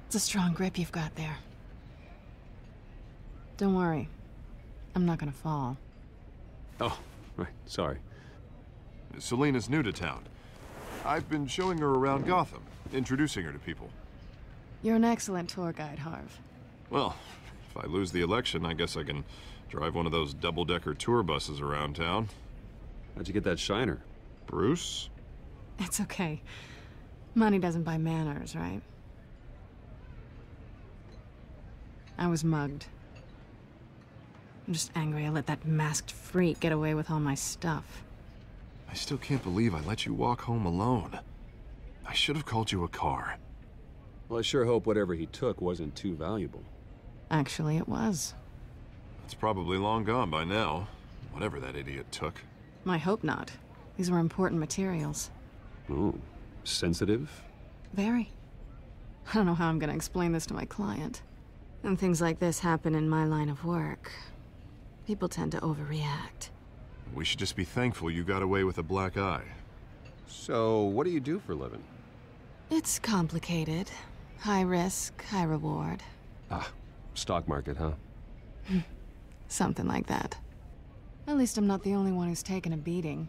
It's a strong grip you've got there. Don't worry. I'm not gonna fall. Oh, right, sorry. Selina's new to town. I've been showing her around Gotham, introducing her to people. You're an excellent tour guide, Harv. Well, if I lose the election, I guess I can drive one of those double-decker tour buses around town. How'd you get that shiner? Bruce? It's okay. Money doesn't buy manners, right? I was mugged. I'm just angry I let that masked freak get away with all my stuff. I still can't believe I let you walk home alone. I should have called you a car. Well, I sure hope whatever he took wasn't too valuable. Actually, it was. It's probably long gone by now, whatever that idiot took. I hope not. These were important materials. Ooh, sensitive? Very. I don't know how I'm gonna explain this to my client. And things like this happen in my line of work. People tend to overreact. We should just be thankful you got away with a black eye. So, what do you do for a living? It's complicated. High risk, high reward. Ah, stock market, huh? Something like that. At least I'm not the only one who's taken a beating.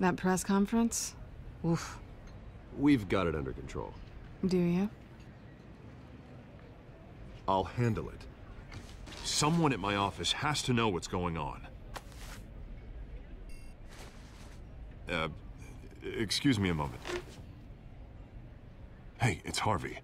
That press conference? Oof. We've got it under control. Do you? I'll handle it. Someone at my office has to know what's going on. Excuse me a moment. Hey, it's Harvey.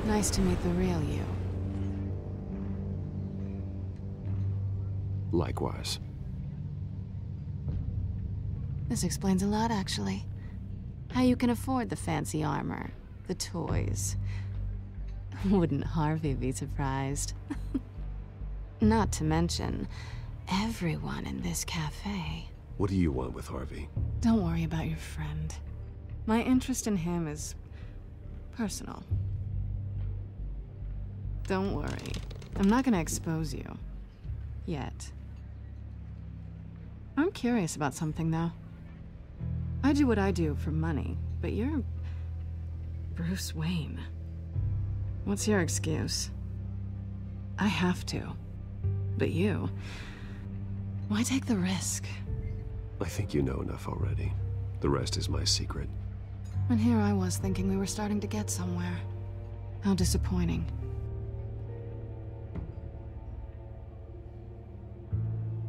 Nice to meet the real you. Likewise. This explains a lot, actually. How you can afford the fancy armor, the toys. Wouldn't Harvey be surprised? Not to mention, everyone in this cafe. What do you want with Harvey? Don't worry about your friend. My interest in him is personal. Don't worry. I'm not gonna expose you. Yet. I'm curious about something, though. I do what I do for money, but you're... Bruce Wayne. What's your excuse? I have to. But you... Why take the risk? I think you know enough already. The rest is my secret. And here I was thinking we were starting to get somewhere. How disappointing.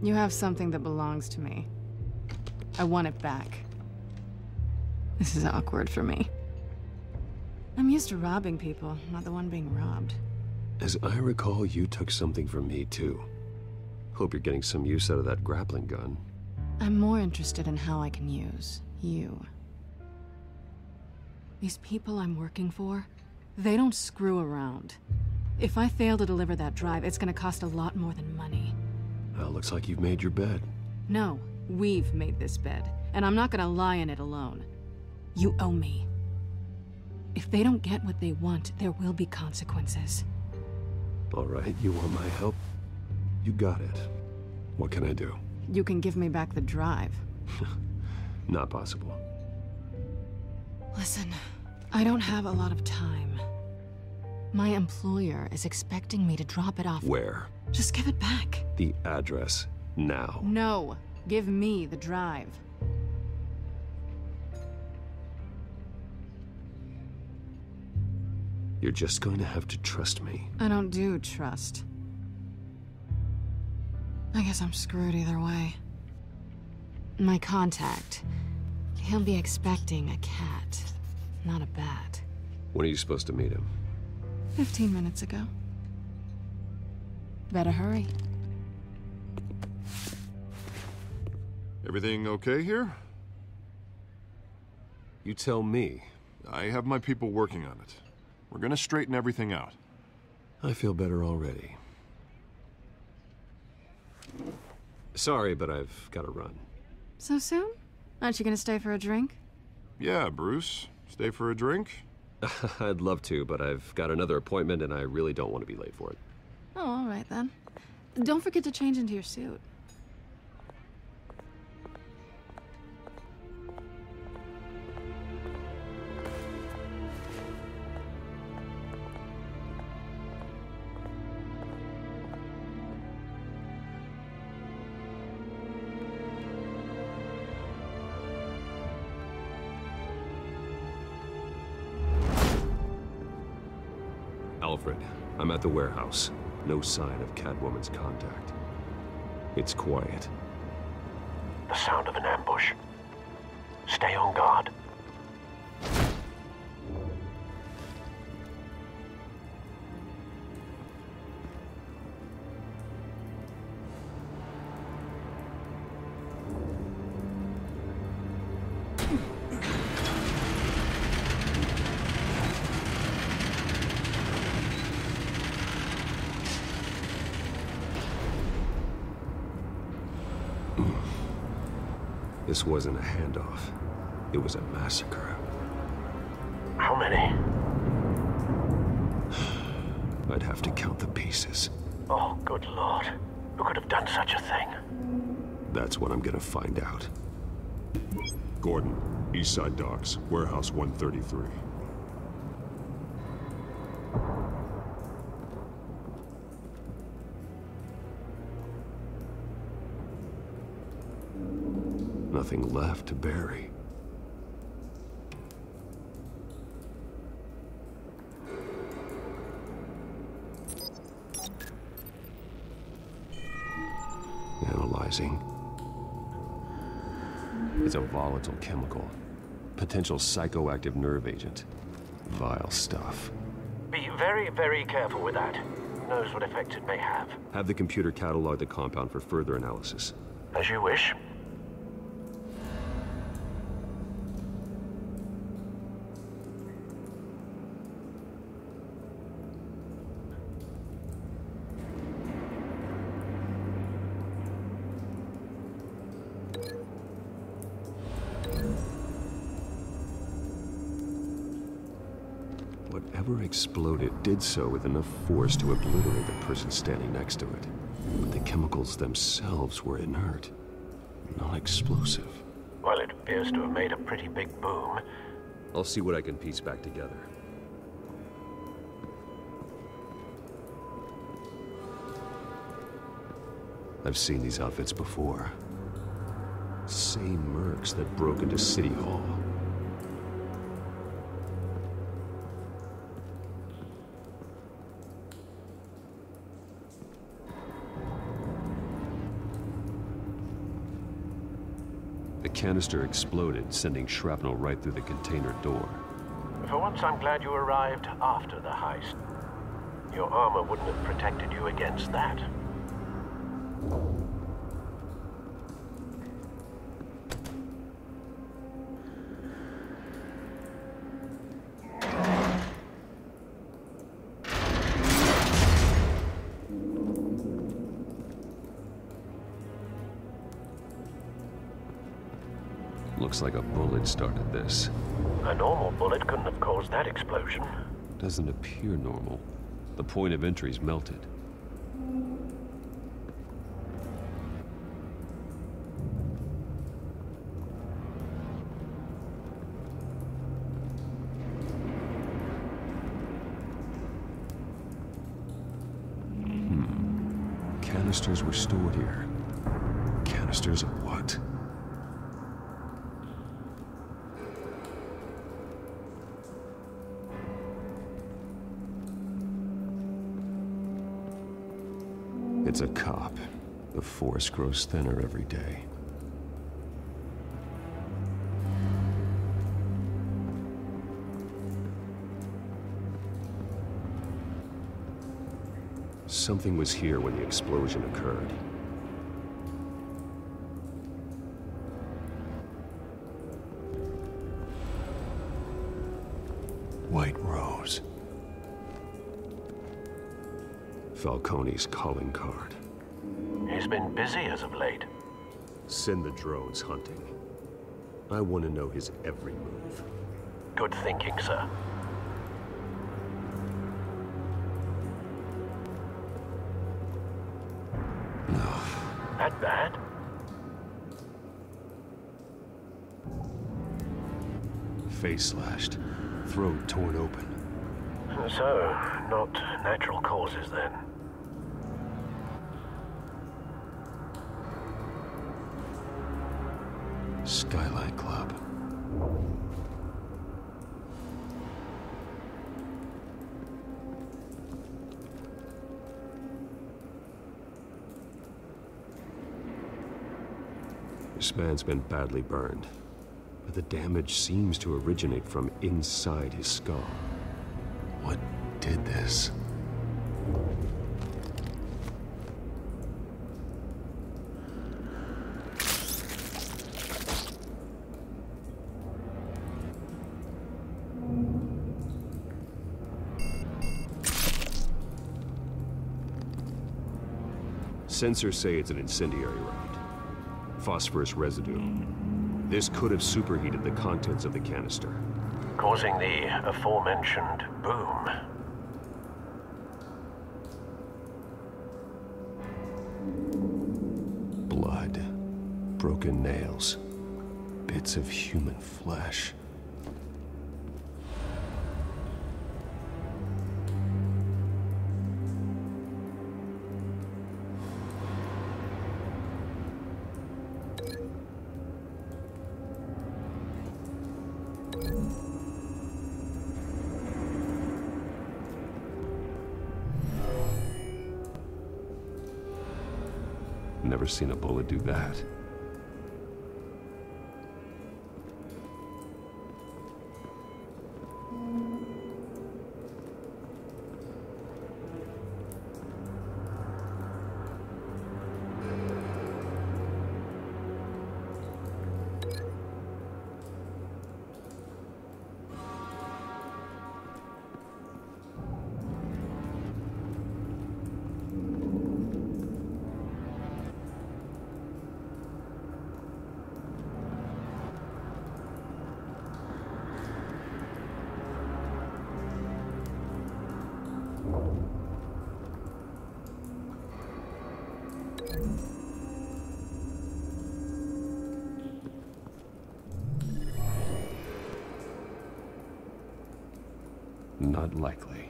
You have something that belongs to me. I want it back. This is awkward for me. I'm used to robbing people, not the one being robbed. As I recall, you took something from me, too. Hope you're getting some use out of that grappling gun. I'm more interested in how I can use you. These people I'm working for, they don't screw around. If I fail to deliver that drive, it's gonna cost a lot more than money. Well, looks like you've made your bed. No, we've made this bed, and I'm not gonna lie in it alone. You owe me. If they don't get what they want, there will be consequences. All right, you want my help? You got it. What can I do? You can give me back the drive. Not possible. Listen, I don't have a lot of time. My employer is expecting me to drop it off. Where? Just give it back. The address now. No. Give me the drive. You're just going to have to trust me. I don't do trust. I guess I'm screwed either way. My contact. He'll be expecting a cat, not a bat. When are you supposed to meet him? 15 minutes ago. Better hurry. Everything okay here? You tell me. I have my people working on it. We're gonna straighten everything out. I feel better already. Sorry, but I've got to run. So soon? Aren't you gonna stay for a drink? Yeah, Bruce. Stay for a drink? I'd love to, but I've got another appointment and I really don't want to be late for it. Oh, all right then. Don't forget to change into your suit. Alfred, I'm at the warehouse. No sign of Catwoman's contact. It's quiet. The sound of an ambush. Stay on guard. This wasn't a handoff. It was a massacre. How many? I'd have to count the pieces. Oh, good Lord. Who could have done such a thing? That's what I'm gonna find out. Gordon, Eastside Docks, Warehouse 133. Nothing left to bury. Analyzing. It's a volatile chemical. Potential psychoactive nerve agent. Vile stuff. Be very, very careful with that. Who knows what effect it may have. Have the computer catalog the compound for further analysis. As you wish. Whatever exploded did so with enough force to obliterate the person standing next to it. But the chemicals themselves were inert, not explosive. Well, it appears to have made a pretty big boom. I'll see what I can piece back together. I've seen these outfits before. Same mercs that broke into City Hall. The canister exploded, sending shrapnel right through the container door. For once, I'm glad you arrived after the heist. Your armor wouldn't have protected you against that. Looks like a bullet started this. A normal bullet couldn't have caused that explosion. Doesn't appear normal. The point of entry's melted. Canisters were stored here. Canisters of what? It's a cop. The force grows thinner every day. Something was here when the explosion occurred. White Rose. Falcone's calling card. He's been busy as of late. Send the drones hunting. I want to know his every move. Good thinking, sir. That bad? Face slashed. Throat torn open. So, not natural causes then. Skylight Club. This man's been badly burned, but the damage seems to originate from inside his skull. What did this? Sensors say it's an incendiary round. Phosphorus residue. This could have superheated the contents of the canister, causing the aforementioned boom. Blood, broken nails, bits of human flesh. Never seen a bullet do that. Not likely.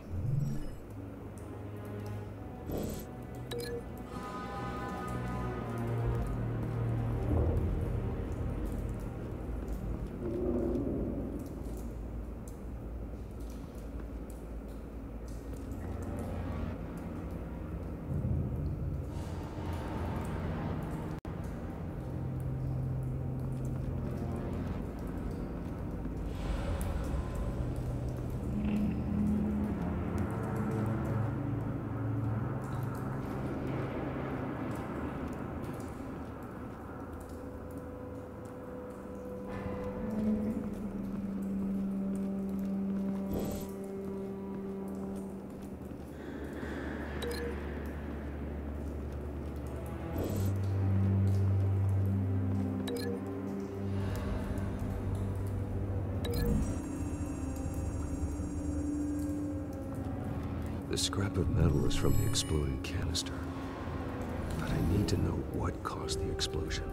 The scrap of metal is from the exploded canister. But I need to know what caused the explosion.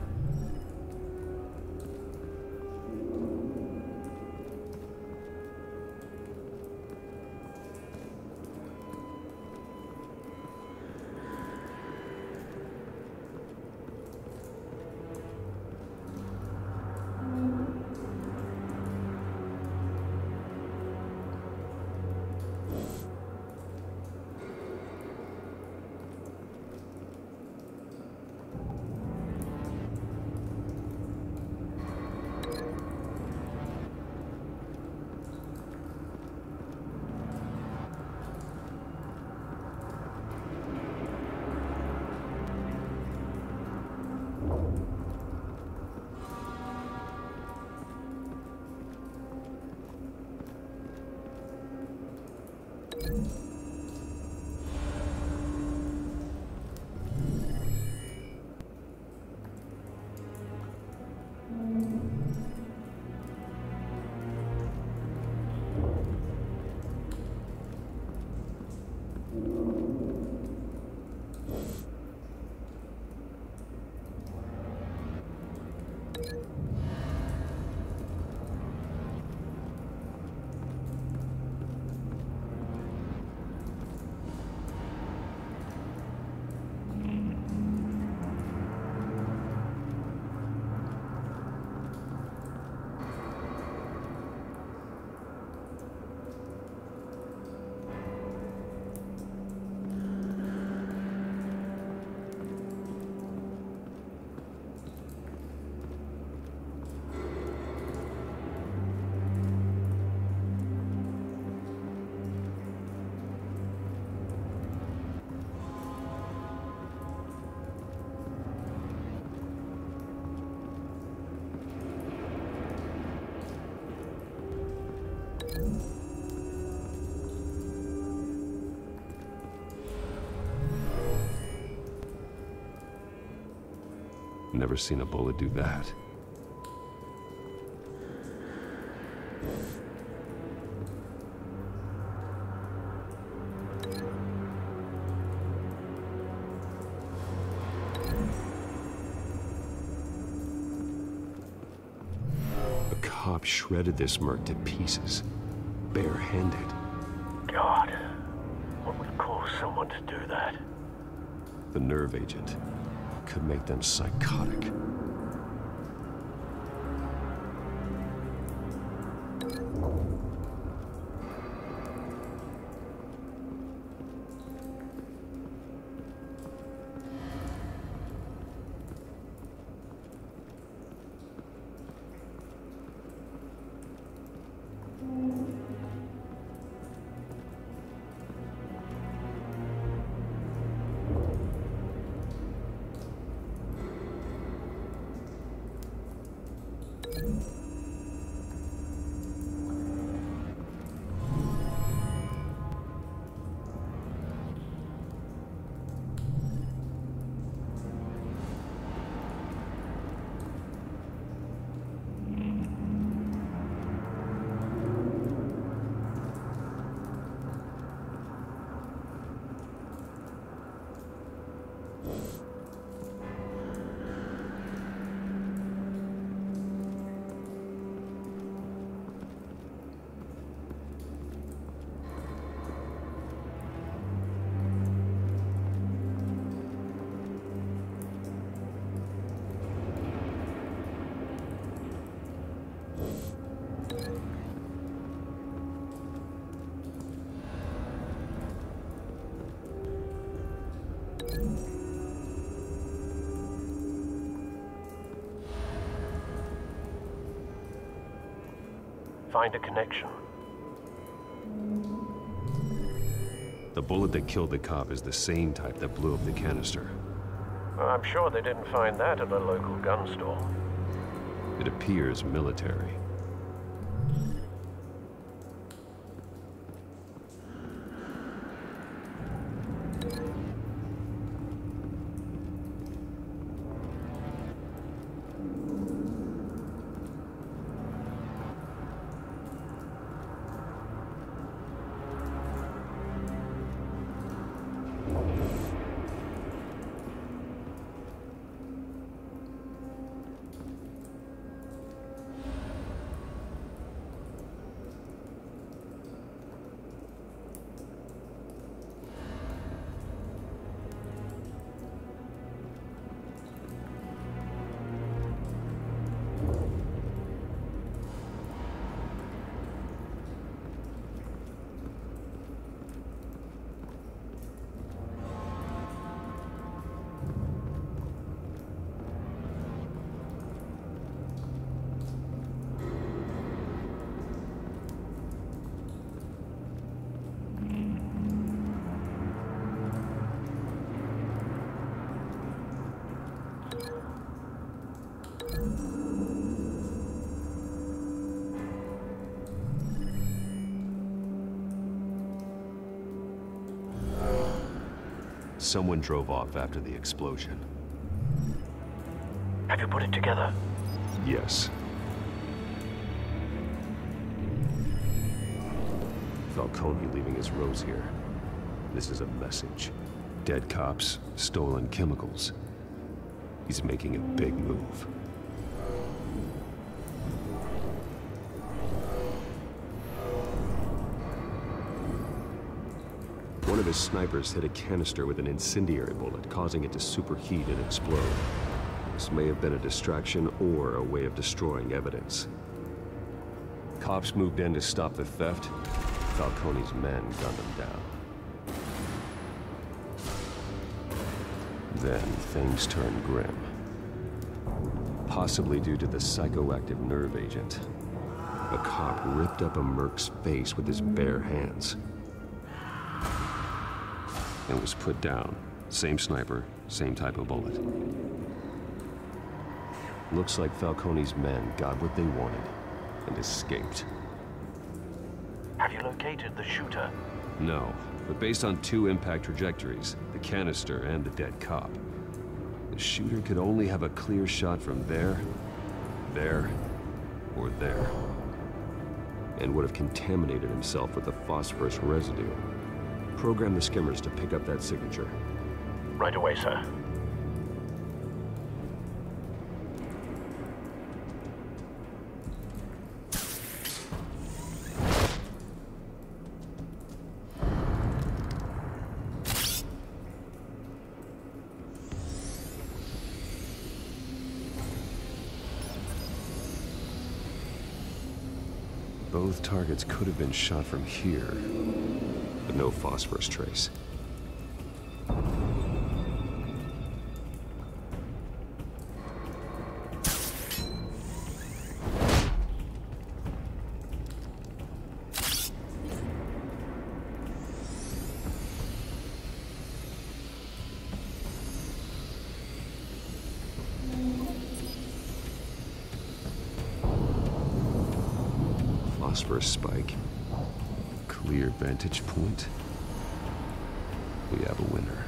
Never seen a bullet do that. A cop shredded this merc to pieces, barehanded. God, what would cause someone to do that? The nerve agent could make them psychotic. Find a connection. The bullet that killed the cop is the same type that blew up the canister. I'm sure they didn't find that at a local gun store. It appears military. Someone drove off after the explosion. Have you put it together? Yes. Falcone leaving his rose here. This is a message. Dead cops, stolen chemicals. He's making a big move. One of his snipers hit a canister with an incendiary bullet, causing it to superheat and explode. This may have been a distraction or a way of destroying evidence. Cops moved in to stop the theft. Falcone's men gunned him down. Then things turned grim. Possibly due to the psychoactive nerve agent. A cop ripped up a merc's face with his bare hands. And was put down. Same sniper, same type of bullet. Looks like Falcone's men got what they wanted and escaped. Have you located the shooter? No, but based on two impact trajectories, the canister and the dead cop, the the shooter could only have a clear shot from there, or there, and would have contaminated himself with the phosphorus residue. Program the skimmers to pick up that signature. Right away, sir. Both targets could have been shot from here, but no phosphorus trace. Phosphorus spike. Clear vantage point. We have a winner.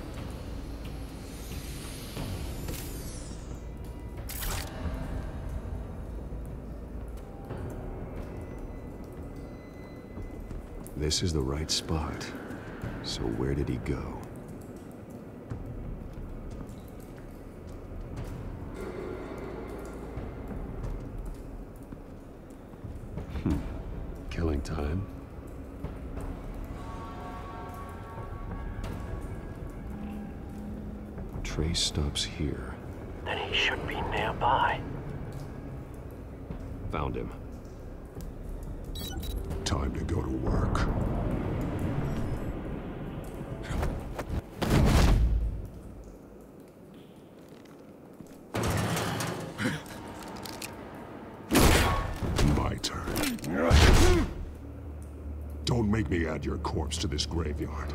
This is the right spot. So where did he go? Killing time. Trace stops here. Then he should be nearby. Found him. Time to go to work. My turn. Don't make me add your corpse to this graveyard.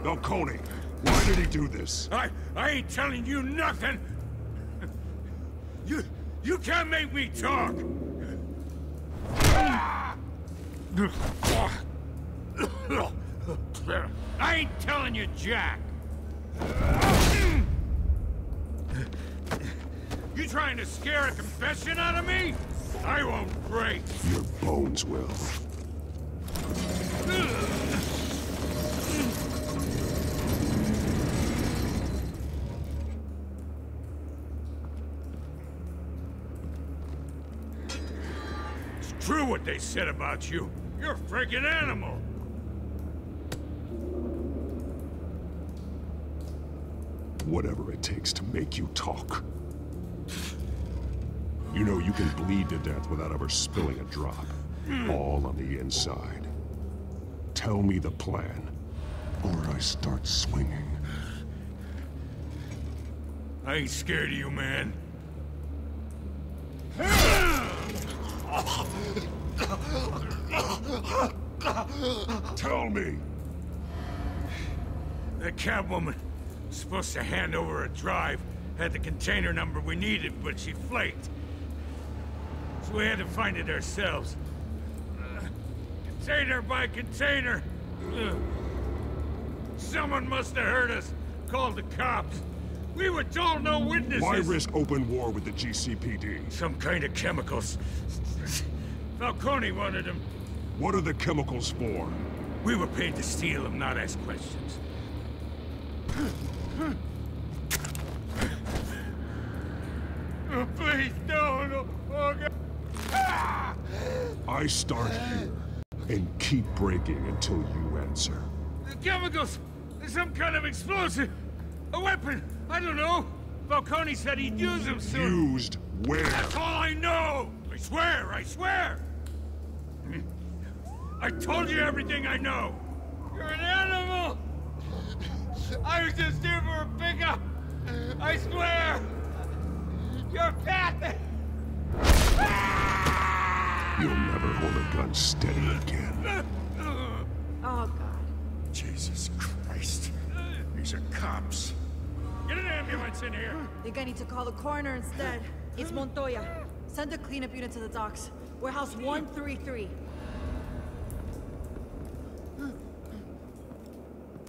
Falcone, why did he do this? I ain't telling you nothing! You can't make me talk! I ain't telling you jack! You trying to scare a confession out of me? I won't break! Your bones will. It's true what they said about you. You're a freaking animal! Whatever it takes to make you talk. You know you can bleed to death without ever spilling a drop. All on the inside. Tell me the plan, or I start swinging. I ain't scared of you, man. Tell me! The Catwoman was supposed to hand over a drive. Had the container number we needed, but she flaked. So we had to find it ourselves. Container by container. Someone must have heard us. Called the cops. We were told no witnesses. Why risk open war with the GCPD? Some kind of chemicals. Falcone wanted them. What are the chemicals for? We were paid to steal them, not ask questions. Oh, please, no. Oh, God. I start here and keep breaking until you answer. The chemicals! There's some kind of explosive! A weapon! I don't know! Falcone said he'd use them soon! Used where? That's all I know! I swear! I told you everything I know! You're an animal! I was just here for a pickup! I swear! You're pathetic! You'll never hold a gun steady again. Oh, God. Jesus Christ. These are cops. Get an ambulance in here! Think I need to call the coroner instead. It's Montoya. Send a cleanup unit to the docks. Warehouse 133.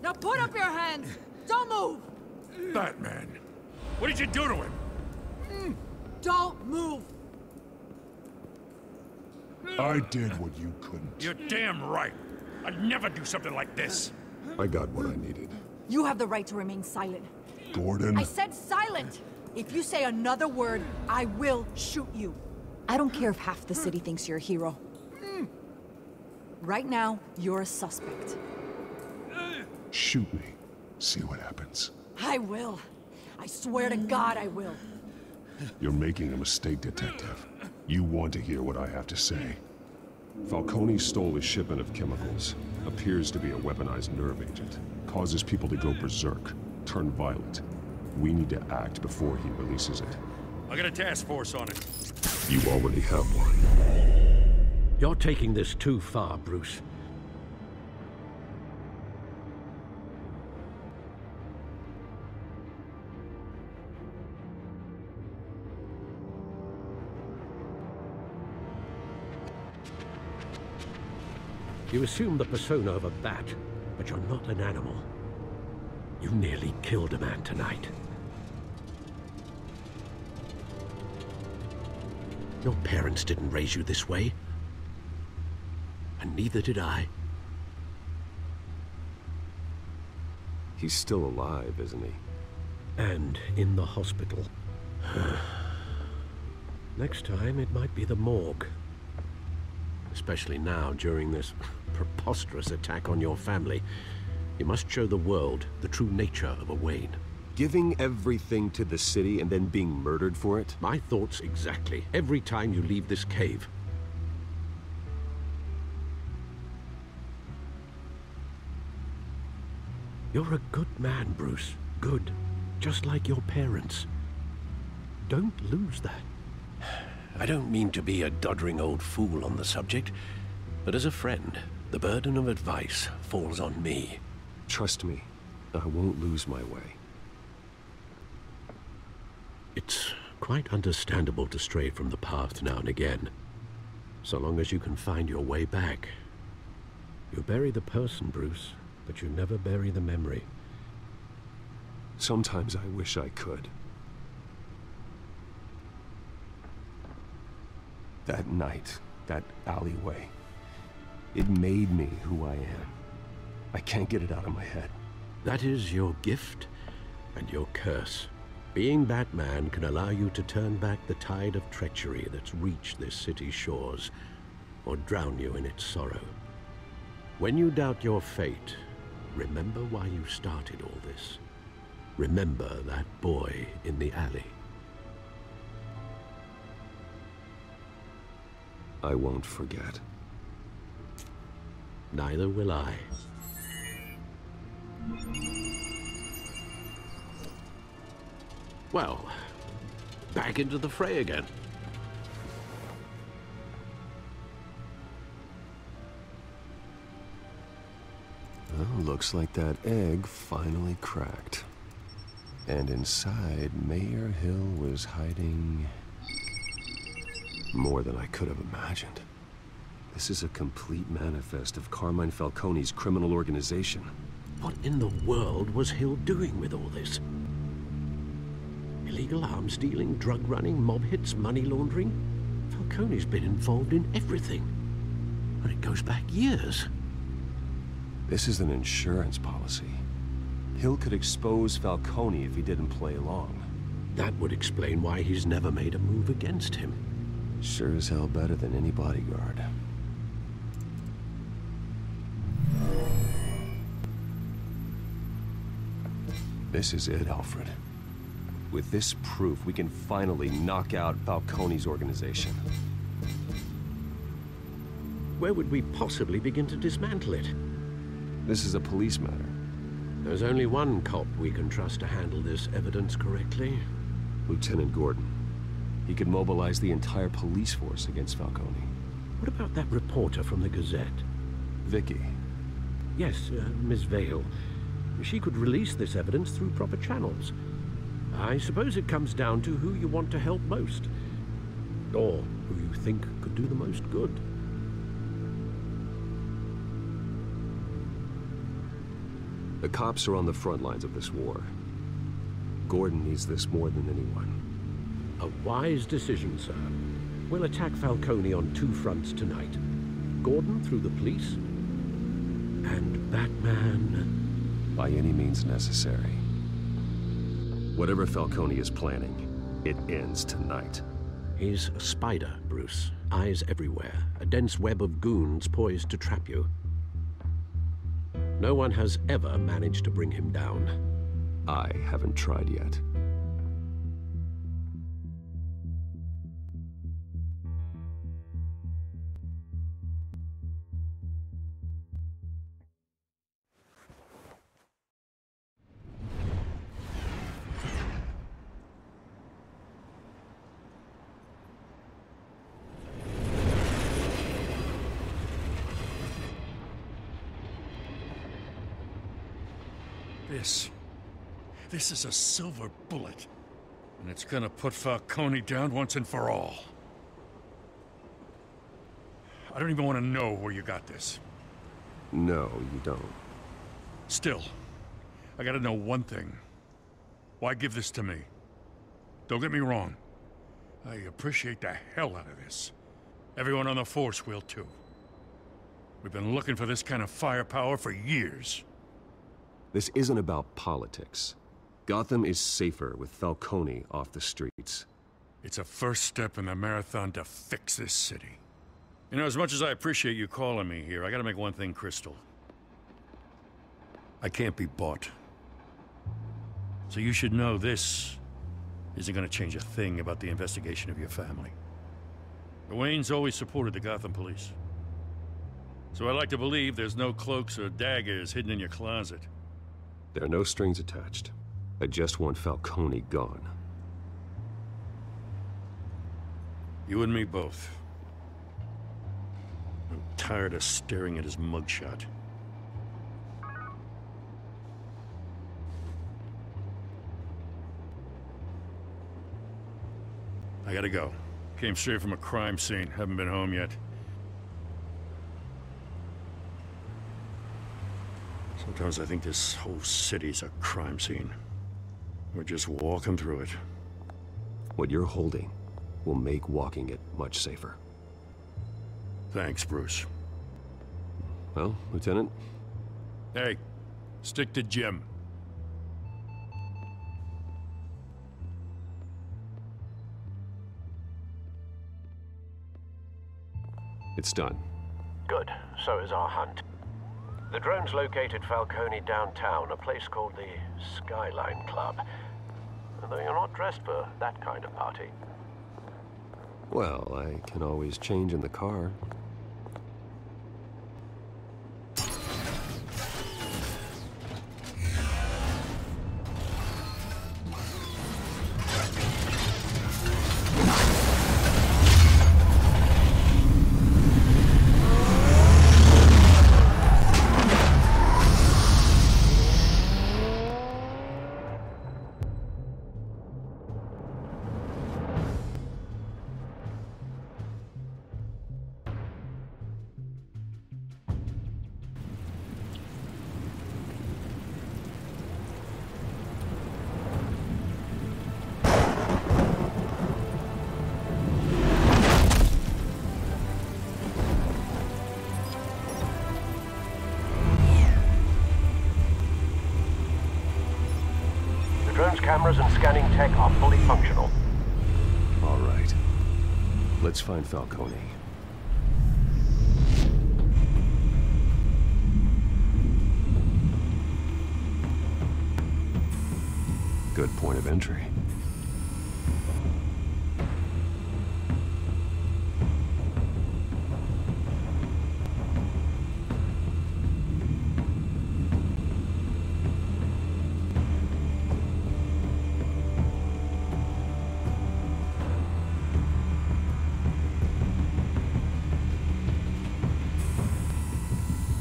Now put up your hands! Don't move! Batman, What did you do to him? Don't move! I did what you couldn't. You're damn right. I'd never do something like this. I got what I needed. You have the right to remain silent. Gordon? I said silent! If you say another word, I will shoot you. I don't care if half the city thinks you're a hero. Right now, you're a suspect. Shoot me. See what happens. I will. I swear to God I will. You're making a mistake, Detective. You want to hear what I have to say. Falcone stole a shipment of chemicals. Appears to be a weaponized nerve agent. Causes people to go berserk, turn violent. We need to act before he releases it. I got a task force on it. You already have one. You're taking this too far, Bruce. You assume the persona of a bat, but you're not an animal. You nearly killed a man tonight. Your parents didn't raise you this way. And neither did I. He's still alive, isn't he? And in the hospital. Next time, it might be the morgue. Especially now, during this preposterous attack on your family. You must show the world the true nature of a Wayne. Giving everything to the city and then being murdered for it? My thoughts exactly. Every time you leave this cave. You're a good man, Bruce. Good. Just like your parents. Don't lose that. I don't mean to be a doddering old fool on the subject, but as a friend, the burden of advice falls on me. Trust me, I won't lose my way. It's quite understandable to stray from the path now and again, so long as you can find your way back. You bury the person, Bruce, but you never bury the memory. Sometimes I wish I could. That night, that alleyway, it made me who I am. I can't get it out of my head. That is your gift and your curse. Being Batman can allow you to turn back the tide of treachery that's reached this city's shores, or drown you in its sorrow. When you doubt your fate, remember why you started all this. Remember that boy in the alley. I won't forget. Neither will I. Well, back into the fray again. Well, looks like that egg finally cracked. And inside, Mayor Hill was hiding more than I could have imagined. This is a complete manifest of Carmine Falcone's criminal organization. What in the world was Hill doing with all this? Illegal arms dealing, drug running, mob hits, money laundering? Falcone's been involved in everything. And it goes back years. This is an insurance policy. Hill could expose Falcone if he didn't play along. That would explain why he's never made a move against him. Sure as hell better than any bodyguard. This is it, Alfred. With this proof, we can finally knock out Falcone's organization. Where would we possibly begin to dismantle it? This is a police matter. There's only one cop we can trust to handle this evidence correctly. Lieutenant Gordon. He could mobilize the entire police force against Falcone. What about that reporter from the Gazette? Vicky. Yes, Miss Vale. She could release this evidence through proper channels. I suppose it comes down to who you want to help most. Or who you think could do the most good. The cops are on the front lines of this war. Gordon needs this more than anyone. A wise decision, sir. We'll attack Falcone on 2 fronts tonight. Gordon through the police, and Batman... By any means necessary. Whatever Falcone is planning, it ends tonight. He's a spider, Bruce. Eyes everywhere. A dense web of goons poised to trap you. No one has ever managed to bring him down. I haven't tried yet. This is a silver bullet. And it's gonna put Falcone down once and for all. I don't even want to know where you got this. No, you don't. Still, I gotta know one thing. Why give this to me? Don't get me wrong. I appreciate the hell out of this. Everyone on the force will too. We've been looking for this kind of firepower for years. This isn't about politics. Gotham is safer with Falcone off the streets. It's a first step in the marathon to fix this city. You know, as much as I appreciate you calling me here, I gotta make one thing crystal. I can't be bought. So you should know this isn't gonna change a thing about the investigation of your family. The Waynes always supported the Gotham police. So I like to believe there's no cloaks or daggers hidden in your closet. There are no strings attached. I just want Falcone gone. You and me both. I'm tired of staring at his mugshot. I gotta go. Came straight from a crime scene. Haven't been home yet. Sometimes I think this whole city's a crime scene. We're just walking through it. What you're holding will make walking it much safer. Thanks, Bruce. Well, Lieutenant? Hey, stick to Jim. It's done. Good. So is our hunt. The drones located Falcone downtown, a place called the Skyline Club. Though you're not dressed for that kind of party. Well, I can always change in the car. Cameras and scanning tech are fully functional. All right. Let's find Falcone. Good point of entry.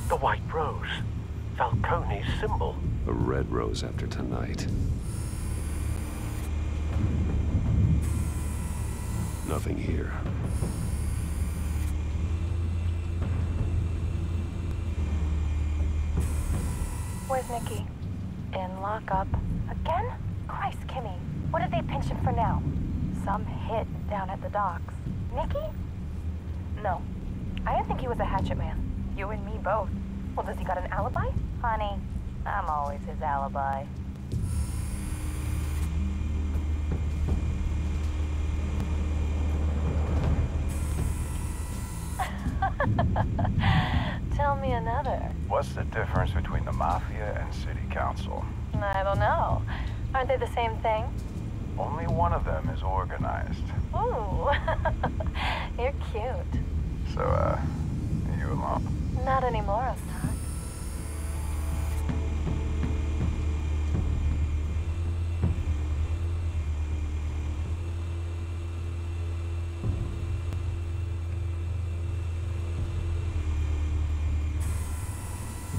The white rose. Falcone's symbol. A red rose after tonight. Nothing here. Where's Nikki? In lockup. Again? Christ, Kimmy. What did they pinch him for now? Some hit down at the docks. Nikki? No. I didn't think he was a hatchet man. You and me both. Well, does he got an alibi? Honey, I'm always his alibi. Tell me another. What's the difference between the Mafia and City Council? I don't know. Aren't they the same thing? Only one of them is organized. Ooh. You're cute. So, are you alone? Not anymore, I'm not.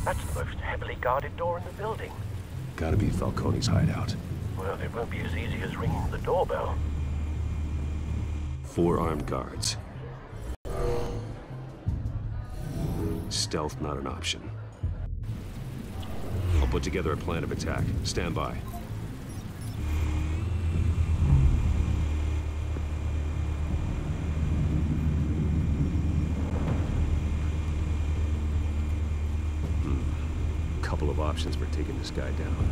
That's the most heavily guarded door in the building. Gotta be Falcone's hideout. Well, it won't be as easy as ringing the doorbell. 4 armed guards. Stealth not an option. I'll put together a plan of attack. Stand by. Couple of options for taking this guy down.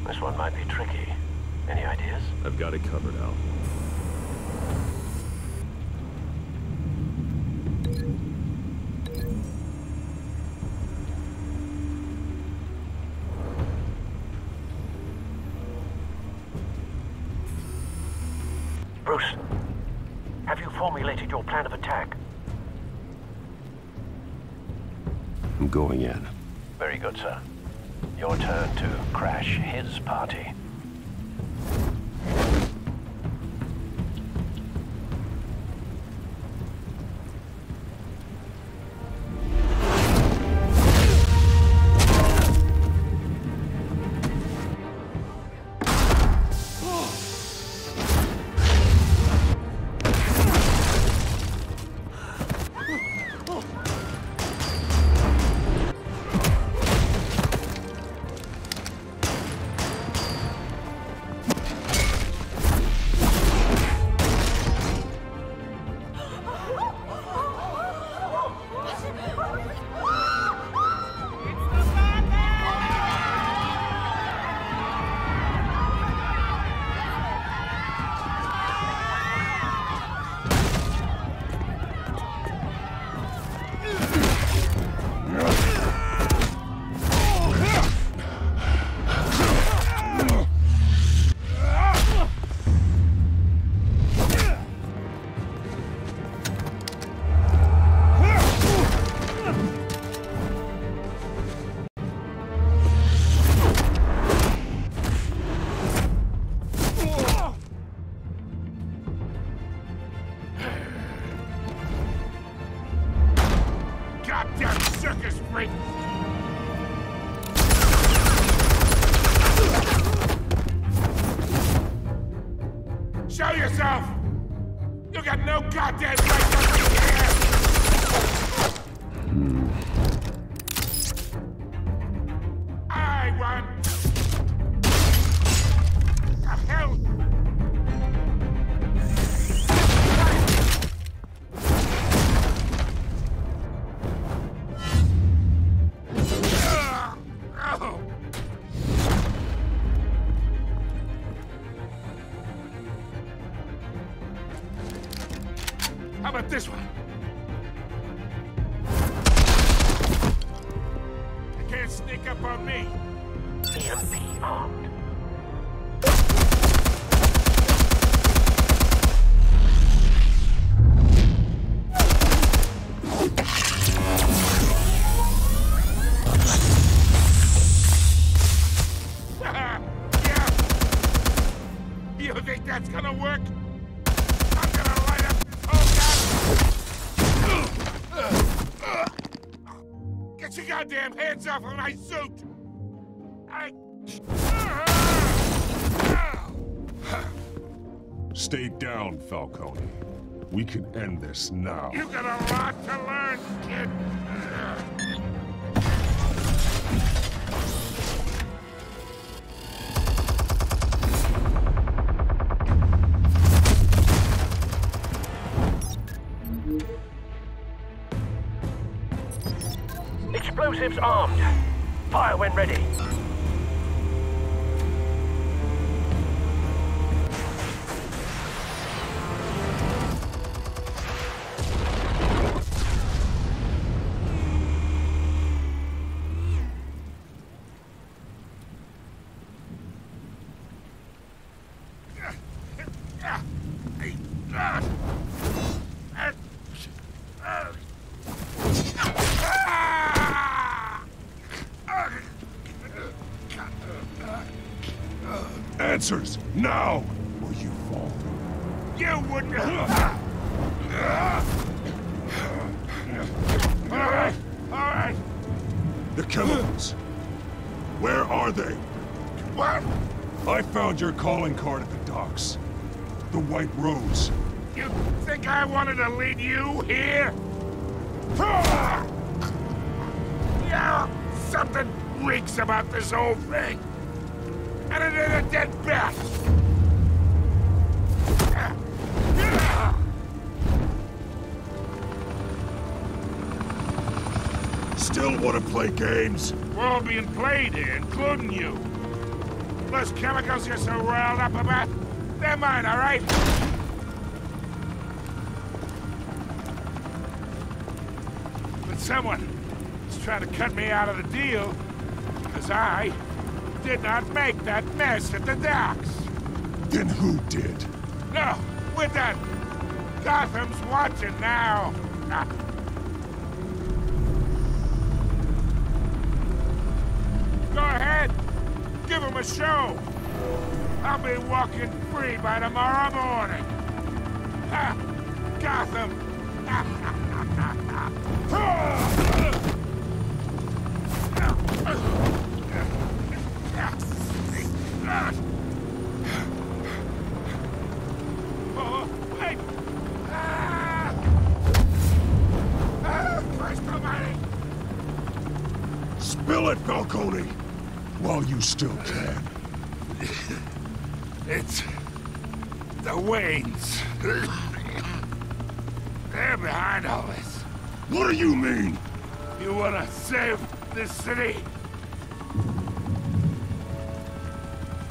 This one might be tricky. Any ideas? I've got it covered, Al. Bruce, have you formulated your plan of attack? I'm going in. Very good, sir. Your turn to crash his party. yourself! You got no goddamn right to be here! I want... The hell? How about this one? You can't sneak up on me. EMP armed. Yeah. You think that's gonna work? I'm gonna light up this whole goddamn... Get your goddamn hands off of my suit! Stay down, Falcone. We can end this now. You got a lot to learn, kid. Explosives armed. Fire when ready. Answers, now! Or you fall. You wouldn't... All right. The chemicals. Where are they? What? I found your calling card at the docks. The White Rose. You think I wanted to lead you here? Yeah, something reeks about this whole thing. And it is a dead bat. Still want to play games? We're all being played here, including you. Those chemicals you're so riled up about, they're mine, all right? But someone is trying to cut me out of the deal, because I did not make that mess at the docks. Then who did? No, we're done. Gotham's watching now. Go ahead. Give him a show. I'll be walking free by tomorrow morning. Ha! Gotham. Oh, wait. Christ almighty. Spill it, Falcone! While you still can. It's the Waynes. They're behind all this. What do you mean? You wanna save this city?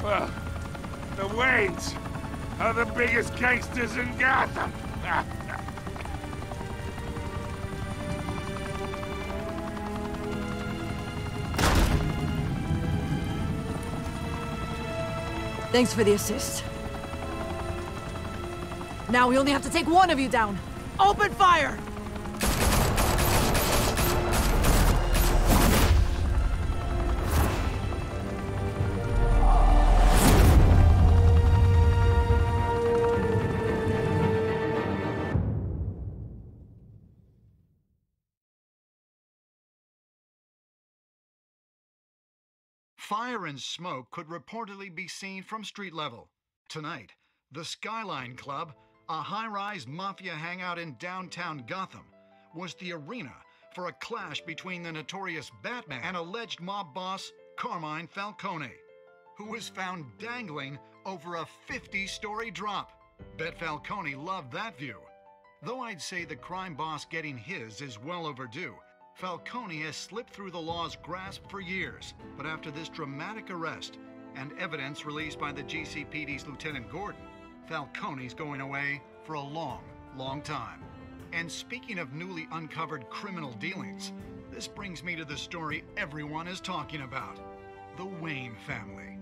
Well, the Waynes are the biggest gangsters in Gotham. Thanks for the assist. Now we only have to take one of you down. Open fire! Fire and smoke could reportedly be seen from street level. Tonight, The Skyline Club, a high-rise mafia hangout in downtown Gotham, was the arena for a clash between the notorious Batman and alleged mob boss Carmine Falcone, who was found dangling over a 50-story drop. Bet Falcone loved that view. Though I'd say the crime boss getting his is well overdue, Falcone has slipped through the law's grasp for years. But after this dramatic arrest and evidence released by the GCPD's Lieutenant Gordon, Falcone's going away for a long, long time. And speaking of newly uncovered criminal dealings, this brings me to the story everyone is talking about: the Wayne family.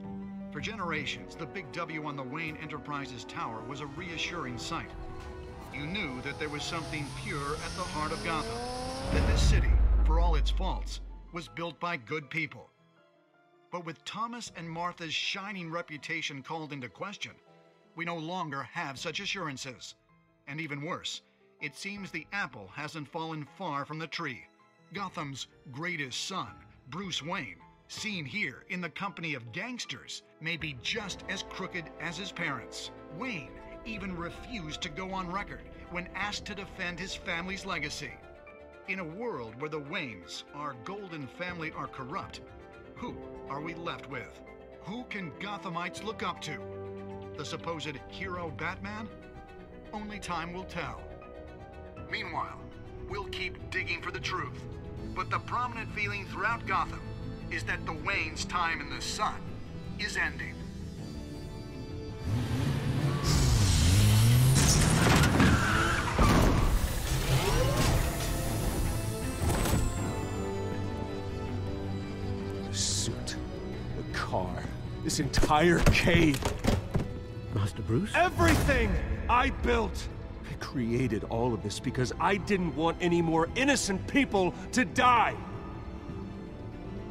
For generations, the big W on the Wayne Enterprises tower was a reassuring sight. You knew that there was something pure at the heart of Gotham, that this city, for all its faults, was built by good people. But with Thomas and Martha's shining reputation called into question, we no longer have such assurances. And even worse, it seems the apple hasn't fallen far from the tree. Gotham's greatest son, Bruce Wayne, seen here in the company of gangsters, may be just as crooked as his parents. Wayne even refused to go on record when asked to defend his family's legacy. In a world where the Waynes, our golden family, are corrupt, who are we left with? Who can Gothamites look up to? The supposed hero Batman? Only time will tell. Meanwhile, we'll keep digging for the truth. But the prominent feeling throughout Gotham is that the Waynes' time in the sun is ending. The suit, the car, this entire cave. Master Bruce? Everything I built! I created all of this because I didn't want any more innocent people to die!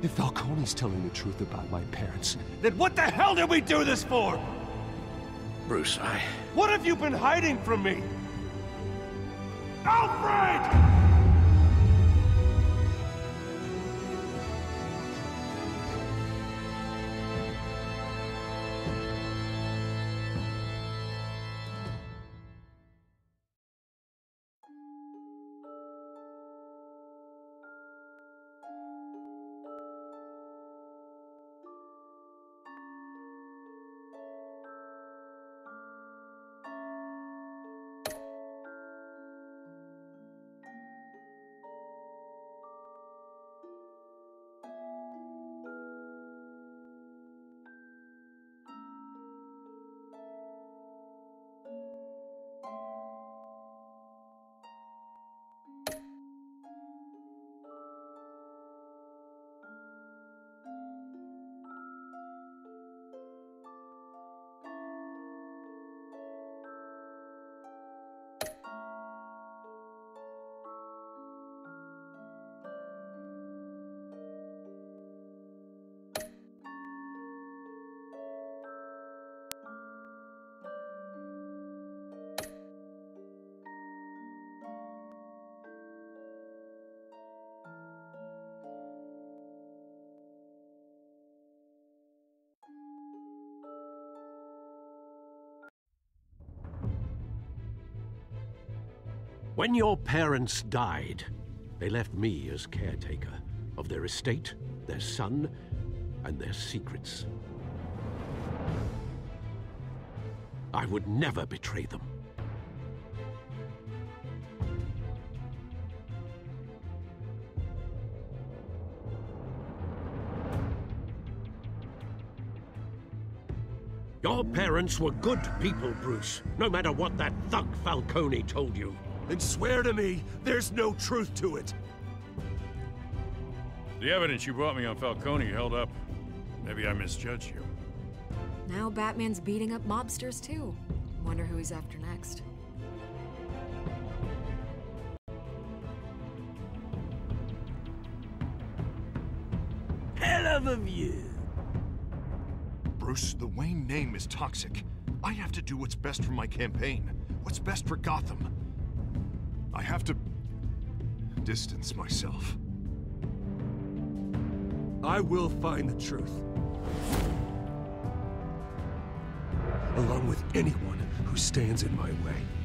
If Falcone's telling the truth about my parents, then what the hell did we do this for? Bruce, What have you been hiding from me? Alfred! When your parents died, they left me as caretaker of their estate, their son, and their secrets. I would never betray them. Your parents were good people, Bruce, no matter what that thug Falcone told you. Then swear to me there's no truth to it. The evidence you brought me on Falcone held up. Maybe I misjudged you. Now Batman's beating up mobsters too. Wonder who he's after next. Hell of a view. Bruce, the Wayne name is toxic. I have to do what's best for my campaign. What's best for Gotham. I have to distance myself. I will find the truth. along with anyone who stands in my way.